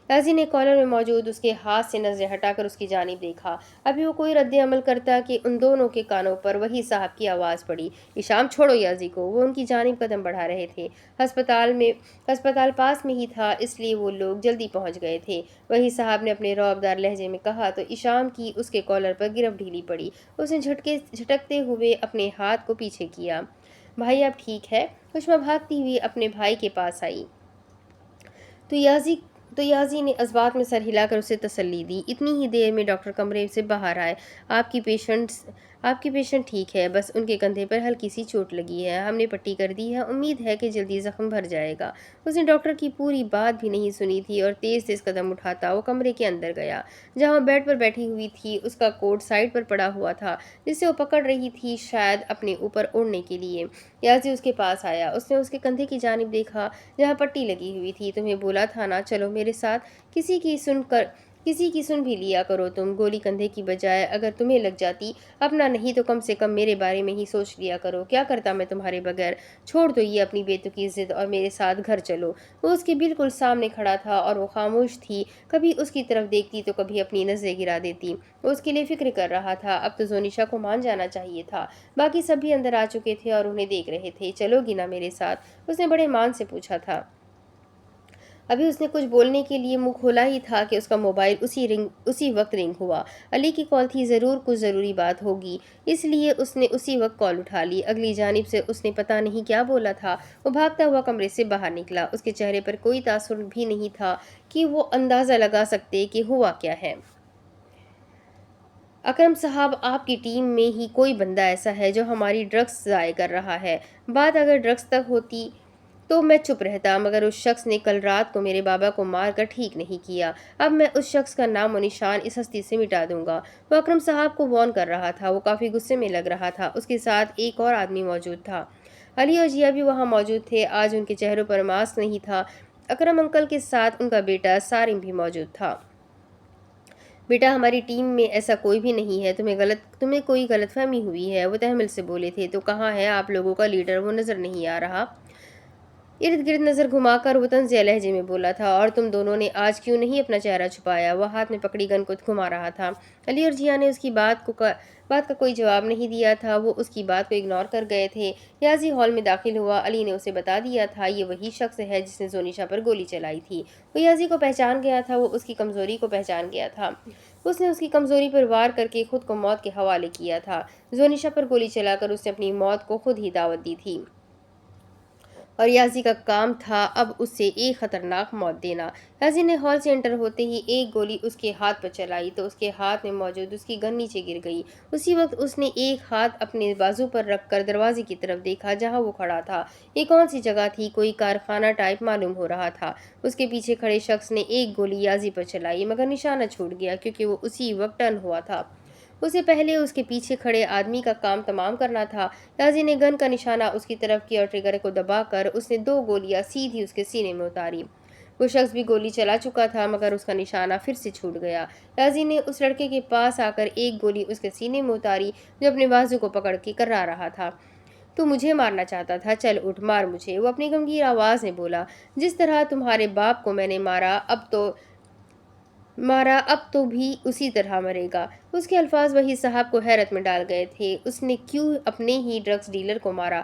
یاضی نے کالر میں موجود اس کے ہاتھ سے نظریں ہٹا کر اس کی جانب دیکھا۔ ابھی وہ کوئی رد عمل کرتا کہ ان دونوں کے کانوں پر وہی صاحب کی آواز پڑی، ایشام چھوڑو یاضی کو۔ وہ ان کی جانب قدم بڑھا رہے تھے۔ ہسپتال پاس میں ہی تھا اس لیے وہ لوگ جلدی پہنچ گئے تھے۔ وہی صاحب نے اپنے رعبدار لہجے میں کہا تو ایشام کی اس کے کالر پر گرفت ڈھیلی پڑی۔ اس نے جھٹکتے ہوئے اپنے ہاتھ کو پیچھے کیا۔ بھائی اب ٹھیک ہے؟ کشمہ بھاگتی ہوئی اپنے بھائی کے پاس آئی تو یاضی نے اسبات میں سر ہلا کر اسے تسلی دی۔ اتنی ہی دیر میں ڈاکٹر کمرے سے باہر آئے۔ آپ کی پیشنٹ ٹھیک ہے، بس ان کے کندھے پر ہلکی سی چوٹ لگی ہے، ہم نے پٹی کر دی ہے، امید ہے کہ جلدی زخم بھر جائے گا۔ اس نے ڈاکٹر کی پوری بات بھی نہیں سنی تھی اور تیز تیز قدم اٹھاتا وہ کمرے کے اندر گیا جہاں بیڈ پر بیٹھی ہوئی تھی۔ اس کا کوٹ سائڈ پر پڑا ہوا تھا جسے وہ پکڑ رہی تھی شاید اپنے اوپر اوڑھنے کے لیے۔ یاضی اس کے پاس آیا۔ اس نے اس کے کندھے کی جانب دیکھا جہاں پٹی لگی ہوئی تھی۔ تمہیں بولا تھا نا، چلو میرے ساتھ۔ किसी की सुन भी लिया करो तुम। गोली कंधे की बजाय अगर तुम्हें लग जाती, अपना नहीं तो कम से कम मेरे बारे में ही सोच लिया करो। क्या करता मैं तुम्हारे बगैर? छोड़ दो ये अपनी बेतुकी जिद और मेरे साथ घर चलो। वो उसके बिल्कुल सामने खड़ा था और वो खामोश थी। कभी उसकी तरफ देखती तो कभी अपनी नजरें गिरा देती। वो उसके लिए फिक्र कर रहा था। अब तो जोनिशा को मान जाना चाहिए था। बाकी सब भी अंदर आ चुके थे और उन्हें देख रहे थे। चलोगी ना मेरे साथ? उसने बड़े मान से पूछा था। अभी उसने कुछ बोलने के लिए मुंह खोला ही था कि उसका मोबाइल उसी वक्त रिंग हुआ। अली की कॉल थी, ज़रूर कुछ ज़रूरी बात होगी, इसलिए उसने उसी वक्त कॉल उठा ली। अगली जानिब से उसने पता नहीं क्या बोला था। वो भागता हुआ कमरे से बाहर निकला। उसके चेहरे पर कोई तासुर भी नहीं था कि वो अंदाज़ा लगा सकते कि हुआ क्या है। अकरम साहब, आपकी टीम में ही कोई बंदा ऐसा है जो हमारी ड्रग्स ज़ाय कर रहा है। बात अगर ड्रग्स तक होती तो मैं चुप रहता, मगर उस शख्स ने कल रात को मेरे बाबा को मार कर ठीक नहीं किया। अब मैं उस शख्स का नाम और निशान इस हस्ती से मिटा दूंगा। वो अकरम साहब को वॉर्न कर रहा था। वो काफ़ी गुस्से में लग रहा था। उसके साथ एक और आदमी मौजूद था। अली और जिया भी वहाँ मौजूद थे। आज उनके चेहरों पर मास्क नहीं था। अकरम अंकल के साथ उनका बेटा सारिम भी मौजूद था। बेटा, हमारी टीम में ऐसा कोई भी नहीं है। तुम्हें कोई गलतफहमी हुई है। वो तहमल से बोले थे। तो कहाँ है आप लोगों का लीडर? वो नजर नहीं आ रहा। इर्द गिर्द नजर घुमाकर वो तंज़िया लहजे में बोला था। और तुम दोनों ने आज क्यों नहीं अपना चेहरा छुपाया? वह हाथ में पकड़ी गन को घुमा रहा था। अली और जिया ने उसकी बात का कोई जवाब नहीं दिया था। वो उसकी बात को इग्नोर कर गए थे। याजी हॉल में दाखिल हुआ। अली ने उसे बता दिया था, ये वही शख्स है जिसने जोनिशा पर गोली चलाई थी। वो याजी को पहचान गया था। वो उसकी कमजोरी को पहचान गया था। उसने उसकी कमजोरी पर वार करके खुद को मौत के हवाले किया था। जोनिशा पर गोली चलाकर उसने अपनी मौत को खुद ही दावत दी थी और याजी का काम था अब उससे एक खतरनाक मौत देना। याजी ने हॉल से एंटर होते ही एक गोली उसके हाथ पर चलाई तो उसके हाथ में मौजूद उसकी गन नीचे गिर गई। उसी वक्त उसने एक हाथ अपने बाजू पर रखकर दरवाजे की तरफ देखा जहां वो खड़ा था। ये कौन सी जगह थी? कोई कारखाना टाइप मालूम हो रहा था। उसके पीछे खड़े शख्स ने एक गोली याजी पर चलाई, मगर निशाना छूट गया क्योंकि वो उसी वक्त टर्न हुआ था। उसे पहले उसके पीछे खड़े आदमी का काम तमाम करना था। याजी ने गन का निशाना उसकी तरफ किया और ट्रिगर को दबाकर उसने 2 गोलियां सीधी उसके सीने में उतारी। वो शख्स भी गोली चला चुका था, मगर उसका निशाना फिर से छूट गया। याजी ने उस लड़के के पास आकर एक गोली उसके सीने में उतारी जो अपने बाजू को पकड़ के कर्रा रहा था। तू मुझे मारना चाहता था, चल उठ मार मुझे, वो अपनी गमगीन आवाज में बोला। जिस तरह तुम्हारे बाप को मैंने अब तो भी उसी तरह मरेगा। उसके अल्फाज वही साहब को हैरत में डाल गए थे। उसने क्यों अपने ही ड्रग्स डीलर को मारा?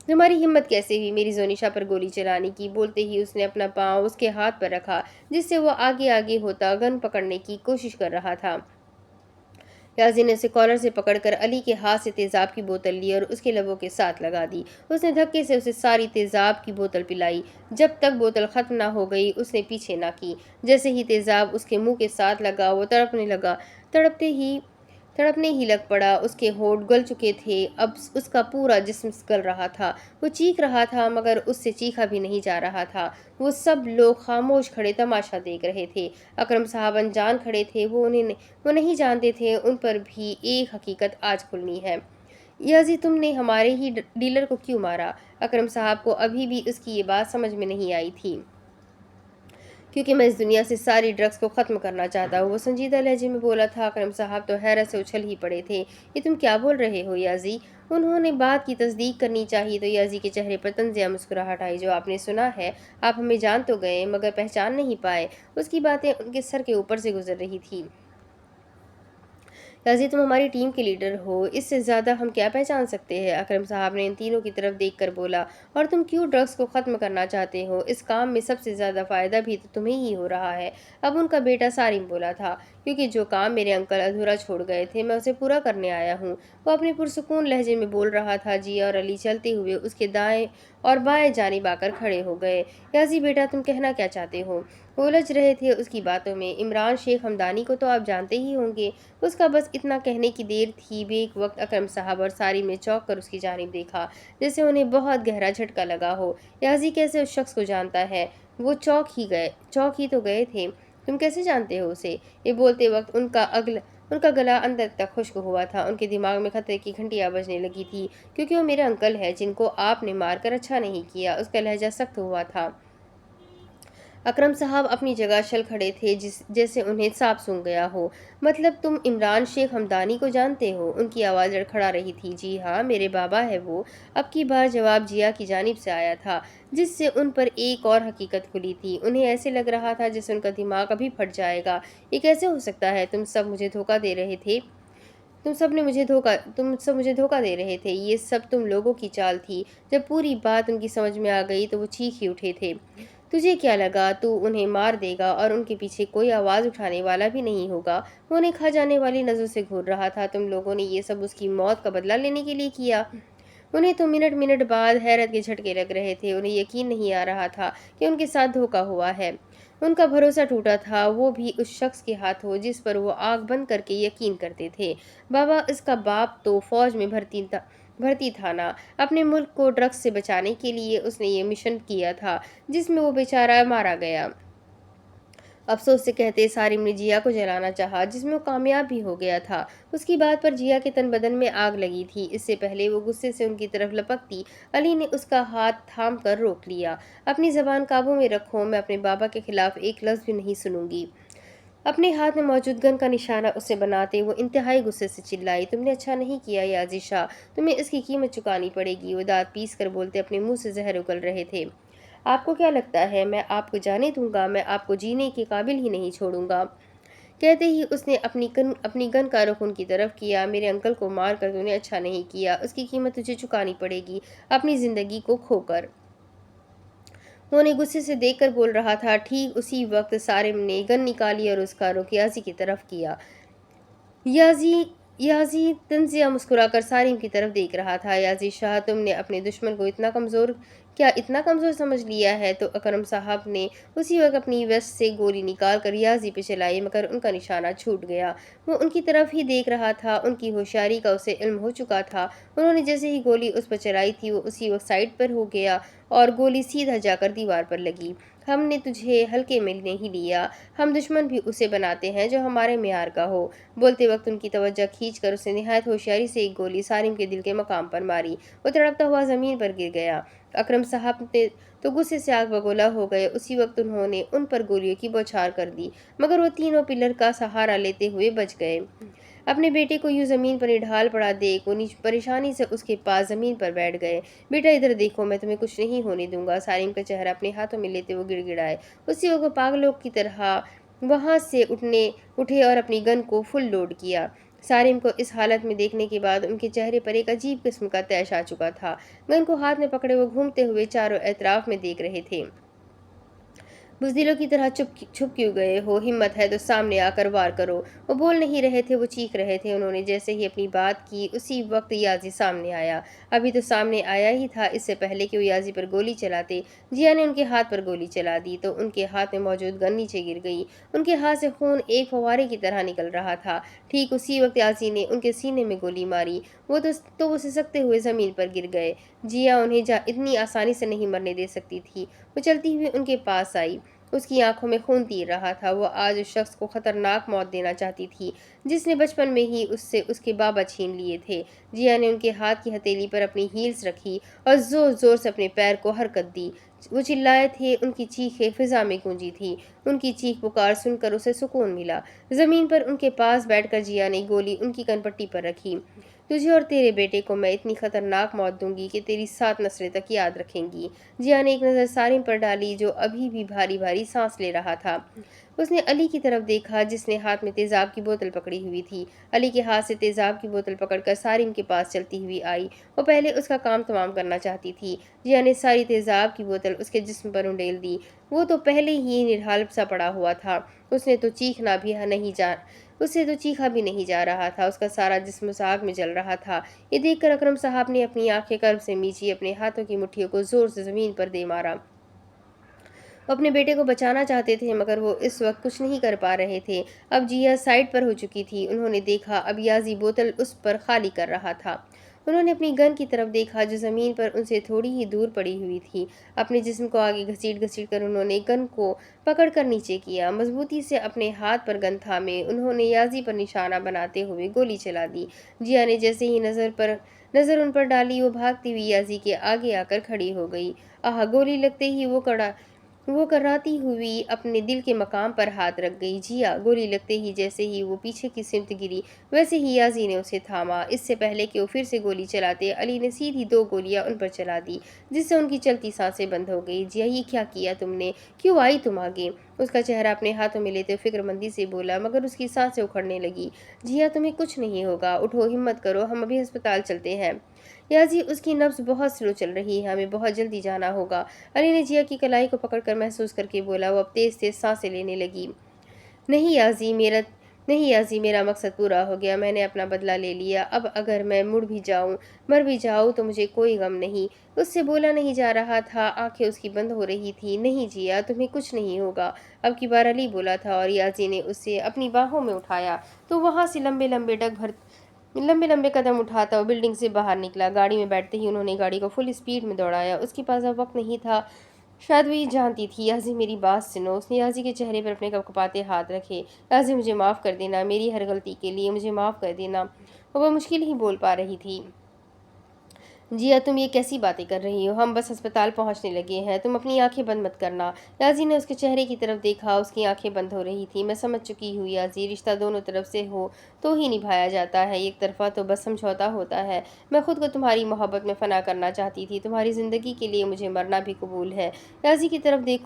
तुम्हारी हिम्मत कैसे हुई मेरी जोनिशा पर गोली चलाने की? बोलते ही उसने अपना पांव उसके हाथ पर रखा जिससे वो आगे आगे होता गन पकड़ने की कोशिश कर रहा था। याजी ने उसे कॉलर से पकड़कर अली के हाथ से तेजाब की बोतल ली और उसके लबों के साथ लगा दी। उसने धक्के से उसे सारी तेजाब की बोतल पिलाई। जब तक बोतल खत्म ना हो गई उसने पीछे ना की। जैसे ही तेजाब उसके मुंह के साथ लगा वो तड़पने लगा। तड़पने ही लग पड़ा। उसके होंठ गल चुके थे। अब उसका पूरा जिस्म गल रहा था। वो चीख रहा था, मगर उससे चीखा भी नहीं जा रहा था। वो सब लोग खामोश खड़े तमाशा देख रहे थे। अकरम साहब अनजान खड़े थे। वो नहीं जानते थे उन पर भी एक हकीकत आज खुलनी है। याजी, तुमने हमारे ही डीलर को क्यों मारा? अकरम साहब को अभी भी उसकी ये बात समझ में नहीं आई थी। क्योंकि मैं इस दुनिया से सारी ड्रग्स को ख़त्म करना चाहता हूँ, वो संजीदा लहजे में बोला था। अकरम साहब तो हैरत से उछल ही पड़े थे। ये तुम क्या बोल रहे हो याजी? उन्होंने बात की तस्दीक करनी चाहिए तो याजी के चेहरे पर तंजिया मुस्कुराहट आई। जो आपने सुना है, आप हमें जान तो गए मगर पहचान नहीं पाए। उसकी बातें उनके सर के ऊपर से गुजर रही थी। याजी, तुम हमारी टीम के लीडर हो, इससे ज़्यादा हम क्या पहचान सकते हैं? अकरम साहब ने इन तीनों की तरफ देखकर बोला। और तुम क्यों ड्रग्स को ख़त्म करना चाहते हो? इस काम में सबसे ज़्यादा फ़ायदा भी तो तुम्हें ही हो रहा है। अब उनका बेटा सारिम बोला था। क्योंकि जो काम मेरे अंकल अधूरा छोड़ गए थे मैं उसे पूरा करने आया हूँ। वो अपने पुरसुकून लहजे में बोल रहा था। जिया और अली चलते हुए उसके दाएं और बाएं जानिब आकर खड़े हो गए। याजी बेटा, तुम कहना क्या चाहते हो? वो उलझ रहे थे उसकी बातों में। इमरान शेख हमदानी को तो आप जानते ही होंगे। उसका बस इतना कहने की देर थी। बेक वक्त अकरम साहब और सारी ने चौंक कर उसकी जानिब देखा जैसे उन्हें बहुत गहरा झटका लगा हो। याजी कैसे उस शख्स को जानता है? वो चौंक ही तो गए थे। तुम कैसे जानते हो उसे? ये बोलते वक्त उनका गला अंदर तक खुश्क हुआ था। उनके दिमाग में खतरे की घंटियां बजने लगी थी। क्योंकि वो मेरे अंकल है जिनको आपने मारकर अच्छा नहीं किया। उसका लहजा सख्त हुआ था। اکرم صاحب اپنی جگہ چل کھڑے تھے، جیسے انہیں سانپ سونگھ گیا ہو۔ مطلب تم عمران شیخ ہمدانی کو جانتے ہو؟ ان کی آواز لڑکھڑا رہی تھی۔ جی ہاں، میرے بابا ہے وہ۔ اب کی بار جواب جیا کی جانب سے آیا تھا، جس سے ان پر ایک اور حقیقت کھلی تھی۔ انہیں ایسے لگ رہا تھا جیسے ان کا دماغ ابھی پھٹ جائے گا۔ یہ کیسے ہو سکتا ہے؟ تم سب مجھے دھوکہ دے رہے تھے۔ تم سب مجھے دھوکہ دے رہے تھے۔ یہ سب تم لوگوں کی چال تھی۔ جب پوری بات ان کی سمجھ میں آ گئی تو وہ چیخ ہی اٹھے تھے۔ تجھے کیا لگا تو انہیں مار دے گا اور ان کے پیچھے کوئی آواز اٹھانے والا بھی نہیں ہوگا؟ وہ انہیں کھا جانے والی نظروں سے گھور رہا تھا۔ تم لوگوں نے یہ سب اس کی موت کا بدلہ لینے کے لیے کیا؟ انہیں تو منٹ منٹ بعد حیرت کے جھٹکے لگ رہے تھے۔ انہیں یقین نہیں آ رہا تھا کہ ان کے ساتھ دھوکہ ہوا ہے۔ ان کا بھروسہ ٹوٹا تھا، وہ بھی اس شخص کے ہاتھوں جس پر وہ آنکھ بند کر کے یقین کرتے تھے۔ بابا، اس کا باپ تو فوج میں بھرتی تھا نا۔ اپنے ملک کو ڈرگس سے بچانے کے لیے اس نے یہ مشن کیا تھا جس میں وہ بیچارہ مارا گیا۔ افسوس سے کہتے سارم نے جیا کو جلانا چاہا، جس میں وہ کامیاب بھی ہو گیا تھا۔ اس کی بات پر جیا کے تن بدن میں آگ لگی تھی۔ اس سے پہلے وہ غصے سے ان کی طرف لپکتی، علی نے اس کا ہاتھ تھام کر روک لیا۔ اپنی زبان قابو میں رکھو، میں اپنے بابا کے خلاف ایک لفظ بھی نہیں سنوں گی۔ اپنے ہاتھ میں موجود گن کا نشانہ اسے بناتے وہ انتہائی غصے سے چلائی۔ تم نے اچھا نہیں کیا یازی شاہ، تمہیں اس کی قیمت چکانی پڑے گی۔ وہ دانت پیس کر بولتے اپنے منہ سے زہر اگل رہے تھے۔ آپ کو کیا لگتا ہے میں آپ کو جانے دوں گا؟ میں آپ کو جینے کے قابل ہی نہیں چھوڑوں گا۔ کہتے ہی اس نے اپنی گن کا رخ ان کی طرف کیا۔ میرے انکل کو مار کر تم نے اچھا نہیں کیا، اس کی قیمت تجھے چکانی پڑے گی، اپنی زندگی کو کھو کر۔ وہ انہیں غصے سے دیکھ کر بول رہا تھا۔ ٹھیک اسی وقت سارم نے گن نکالی اور اس کا رخ یازی کی طرف کیا۔ یازی تنزیہ مسکرا کر سارم کی طرف دیکھ رہا تھا۔ یازی شاہ، تم نے اپنے دشمن کو اتنا کمزور سمجھ لیا ہے؟ تو اکرم صاحب نے اسی وقت اپنی ویسٹ سے گولی نکال کر یازی پہ چلائی، مگر ان کا نشانہ چھوٹ گیا۔ وہ ان کی طرف ہی دیکھ رہا تھا، ان کی ہوشیاری کا اسے علم ہو چکا تھا۔ انہوں نے جیسے ہی گولی اس پر چلائی تھی وہ اسی وقت سائڈ پر ہو گیا اور گولی سیدھا جا کر دیوار پر لگی۔ ہم نے تجھے ہلکے میں نہیں لیا، ہم دشمن بھی اسے بناتے ہیں جو ہمارے معیار کا ہو۔ بولتے وقت ان کی توجہ کھینچ کر اس نے نہایت ہوشیاری سے ایک گولی سارم کے دل کے مقام پر ماری۔ وہ تڑپتا ہوا زمین پر گر گیا۔ اکرم صاحب تو غصے سے آگ بگولا ہو گئے۔ اسی وقت انہوں نے ان پر گولیوں کی بوچھار کر دی، مگر وہ تینوں پلر کا سہارا لیتے ہوئے بچ گئے۔ اپنے بیٹے کو یوں زمین پر ڈھال پڑا دیکھ وہ پریشانی سے اس کے پاس زمین پر بیٹھ گئے۔ بیٹا ادھر دیکھو، میں تمہیں کچھ نہیں ہونے دوں گا۔ سارم کا چہرہ اپنے ہاتھوں میں لیتے وہ گڑ گڑائے۔ اسی وقت وہ پاگلوں کی طرح وہاں سے اٹھے اور اپنی گن کو فل لوڈ کیا۔ سارم کو اس حالت میں دیکھنے کے بعد ان کے چہرے پر ایک عجیب قسم کا طیش آ چکا تھا۔ گن کو ہاتھ میں پکڑے وہ گھومتے ہوئے چاروں اطراف میں دیکھ رہے تھے۔ بزدلوں کی طرح چھپ کیوں گئے ہو؟ ہمت ہے تو سامنے آ کر وار کرو۔ وہ بول نہیں رہے تھے، وہ چیخ رہے تھے۔ انہوں نے جیسے ہی اپنی بات کی اسی وقت یازی سامنے آیا۔ ابھی تو سامنے آیا ہی تھا، اس سے پہلے کہ وہ یازی پر گولی چلاتے جیا نے ان کے ہاتھ پر گولی چلا دی تو ان کے ہاتھ میں موجود گن نیچے گر گئی۔ ان کے ہاتھ سے خون ایک فوارے کی طرح نکل رہا تھا۔ ٹھیک اسی وقت یازی نے ان کے سینے میں گولی ماری، وہ سسکتے ہوئے زمین پر گر گئے۔ جیا انہیں اتنی آسانی سے نہیں مرنے دے سکتی تھی۔ وہ چلتی ہوئی ان کے پاس آئی، اس کی آنکھوں میں خون تیر رہا تھا۔ وہ آج اس شخص کو خطرناک موت دینا چاہتی تھی جس نے بچپن میں ہی اس سے اس کے بابا چھین لیے تھے۔ جیا نے ان کے ہاتھ کی ہتھیلی پر اپنی ہیلز رکھی اور زور زور سے اپنے پیر کو حرکت دی۔ وہ چلائے تھے، ان کی چیخیں فضا میں گونجی تھی۔ ان کی چیخ پکار سن کر اسے سکون ملا۔ زمین پر ان کے پاس بیٹھ کر جیا نے گولی ان کی کن پٹی پر رکھی۔ تجھے اور تیرے بیٹے کو میں اتنی خطرناک موت دوں گی کہ تیری 7 نسلیں تک یاد رکھیں گی۔ جیا نے ایک نظر سارم پر ڈالی جو ابھی بھی بھاری بھاری سانس لے رہا تھا۔ اس نے علی کی طرف دیکھا جس نے ہاتھ میں تیزاب کی بوتل پکڑی ہوئی تھی۔ علی کے ہاتھ سے تیزاب کی بوتل پکڑ کر سارم کے پاس چلتی ہوئی آئی۔ وہ پہلے اس کا کام تمام کرنا چاہتی تھی۔ جیا نے ساری تیزاب کی بوتل اس کے جسم پر انڈیل دی۔ وہ تو پہلے ہی نڈھال سا پڑا ہوا تھا، اس سے تو چیخا بھی نہیں جا رہا تھا، اس کا سارا جسم آگ میں جل رہا تھا۔ یہ دیکھ کر اکرم صاحب نے اپنی آنکھیں کرب سے میچی، اپنے ہاتھوں کی مٹھیوں کو زور سے زمین پر دے مارا۔ وہ اپنے بیٹے کو بچانا چاہتے تھے مگر وہ اس وقت کچھ نہیں کر پا رہے تھے۔ اب جیا سائڈ پر ہو چکی تھی۔ انہوں نے دیکھا اب یازی بوتل اس پر خالی کر رہا تھا۔ انہوں نے اپنی گن کی طرف دیکھا جو زمین پر ان سے تھوڑی ہی دور پڑی ہوئی تھی۔ اپنے جسم کو آگے گھسیٹ کر انہوں نے گن کو پکڑ کر نیچے کیا۔ مضبوطی سے اپنے ہاتھ پر گن تھامے انہوں نے یازی پر نشانہ بناتے ہوئے گولی چلا دی۔ جیا نے جیسے ہی نظر ان پر ڈالی وہ بھاگتی ہوئی یازی کے آگے آ کر کھڑی ہو گئی۔ گولی لگتے ہی وہ وہ کراتی ہوئی اپنے دل کے مقام پر ہاتھ رکھ گئی۔ جیا گولی لگتے ہی جیسے ہی وہ پیچھے کی سمت گری ویسے ہی یازی نے اسے تھاما۔ اس سے پہلے کہ وہ پھر سے گولی چلاتے علی نے سیدھی 2 گولیاں ان پر چلا دی جس سے ان کی چلتی سانسیں بند ہو گئی۔ جیا یہ کیا کیا تم نے؟ کیوں آئی تم آگے؟ اس کا چہرہ اپنے ہاتھوں میں لیتے فکر مندی سے بولا مگر اس کی سانسیں اکھڑنے لگی۔ جیا تمہیں کچھ نہیں ہوگا، اٹھو ہمت کرو، ہم ابھی ہسپتال چلتے ہیں۔ یازی اس کی نبض بہت سلو چل رہی ہے، ہمیں بہت جلدی جانا ہوگا۔ علی نے جیا کی کلائی کو پکڑ کر محسوس کر کے بولا۔ وہ اب تیز تیز سانسیں لینے لگی۔ نہیں یازی میرا مقصد پورا ہو گیا، میں نے اپنا بدلہ لے لیا، اب اگر میں مر بھی جاؤں تو مجھے کوئی غم نہیں۔ اس سے بولا نہیں جا رہا تھا، آنکھیں اس کی بند ہو رہی تھی۔ نہیں جیا تمہیں کچھ نہیں ہوگا، اب کی بار علی بولا تھا اور یازی نے اسے اپنی باہوں میں اٹھایا تو وہاں سے لمبے لمبے قدم اٹھاتا وہ بلڈنگ سے باہر نکلا۔ گاڑی میں بیٹھتے ہی انہوں نے گاڑی کو فل اسپیڈ میں دوڑایا۔ اس کے پاس اب وقت نہیں تھا، شاید وہ یہ جانتی تھی۔ یازی میری بات سنو۔ اس نے یازی کے چہرے پر اپنے کپکپاتے ہاتھ رکھے۔ یازی مجھے معاف کر دینا، میری ہر غلطی کے لیے مجھے معاف کر دینا۔ وہ مشکل ہی بول پا رہی تھی۔ جیا تم یہ کیسی باتیں کر رہی ہو، ہم بس ہسپتال پہنچنے لگے ہیں، تم اپنی آنکھیں بند مت کرنا۔ یازی نے اس کے چہرے کی طرف دیکھا، اس کی آنکھیں بند ہو رہی تھی۔ میں سمجھ چکی ہوں یازی، رشتہ دونوں طرف سے ہو تو ہی نبھایا جاتا ہے، ایک طرفہ تو بس سمجھوتا ہوتا ہے۔ میں خود کو تمہاری محبت میں فنا کرنا چاہتی تھی، تمہاری زندگی کے لیے مجھے مرنا بھی قبول ہے۔ یازی کی طرف دیکھ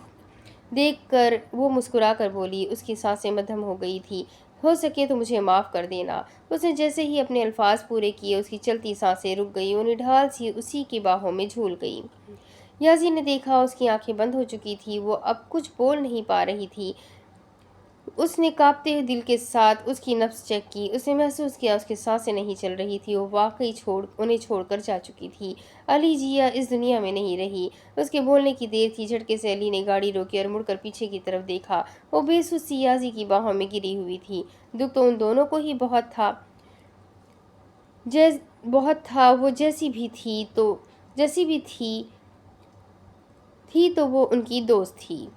کر وہ مسکرا کر بولی۔ اس کی سانسیں مدھم ہو گئی تھی۔ ہو سکے تو مجھے معاف کر دینا۔ اس نے جیسے ہی اپنے الفاظ پورے کیے اس کی چلتی سانسیں رک گئی، وہ نڈھال سی اسی کی باہوں میں جھول گئی۔ یازی نے دیکھا اس کی آنکھیں بند ہو چکی تھی، وہ اب کچھ بول نہیں پا رہی تھی۔ اس نے کانپتے ہوئے دل کے ساتھ اس کی نبض چیک کی، اس نے محسوس کیا اس کی سانسیں نہیں چل رہی تھی، وہ واقعی انہیں چھوڑ کر جا چکی تھی۔ علی جیا اس دنیا میں نہیں رہی۔ اس کے بولنے کی دیر تھی، جھٹکے سے علی نے گاڑی روکی اور مڑ کر پیچھے کی طرف دیکھا۔ وہ بے سوس سی یازی کی باہوں میں گری ہوئی تھی۔ دکھ تو ان دونوں کو ہی بہت تھا، وہ جیسی بھی تھی تو وہ ان کی دوست تھی۔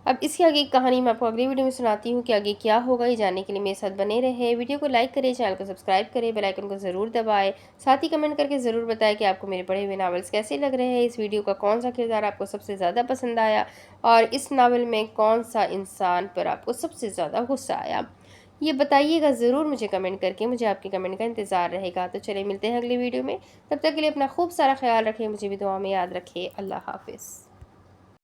اب اس کی آگے کی کہانی میں آپ کو اگلی ویڈیو میں سناتی ہوں کہ آگے کیا ہوگا۔ یہ جاننے کے لیے میرے ساتھ بنے رہے، ویڈیو کو لائک کریں، چینل کو سبسکرائب کریں، بیل آئیکن کو ضرور دبائیں، ساتھ ہی کمنٹ کر کے ضرور بتائیں کہ آپ کو میرے پڑھے ہوئے ناولز کیسے لگ رہے ہیں، اس ویڈیو کا کون سا کردار آپ کو سب سے زیادہ پسند آیا اور اس ناول میں کون سا انسان پر آپ کو سب سے زیادہ غصہ آیا، یہ بتائیے گا ضرور مجھے کمنٹ کر کے، مجھے آپ کے کمنٹ کا انتظار رہے گا۔ تو چلیں ملتے ہیں اگلی ویڈیو میں، تب تک کے لیے اپنا خوب سارا خیال رکھیں، مجھے بھی دعا میں یاد رکھیں۔ اللہ حافظ۔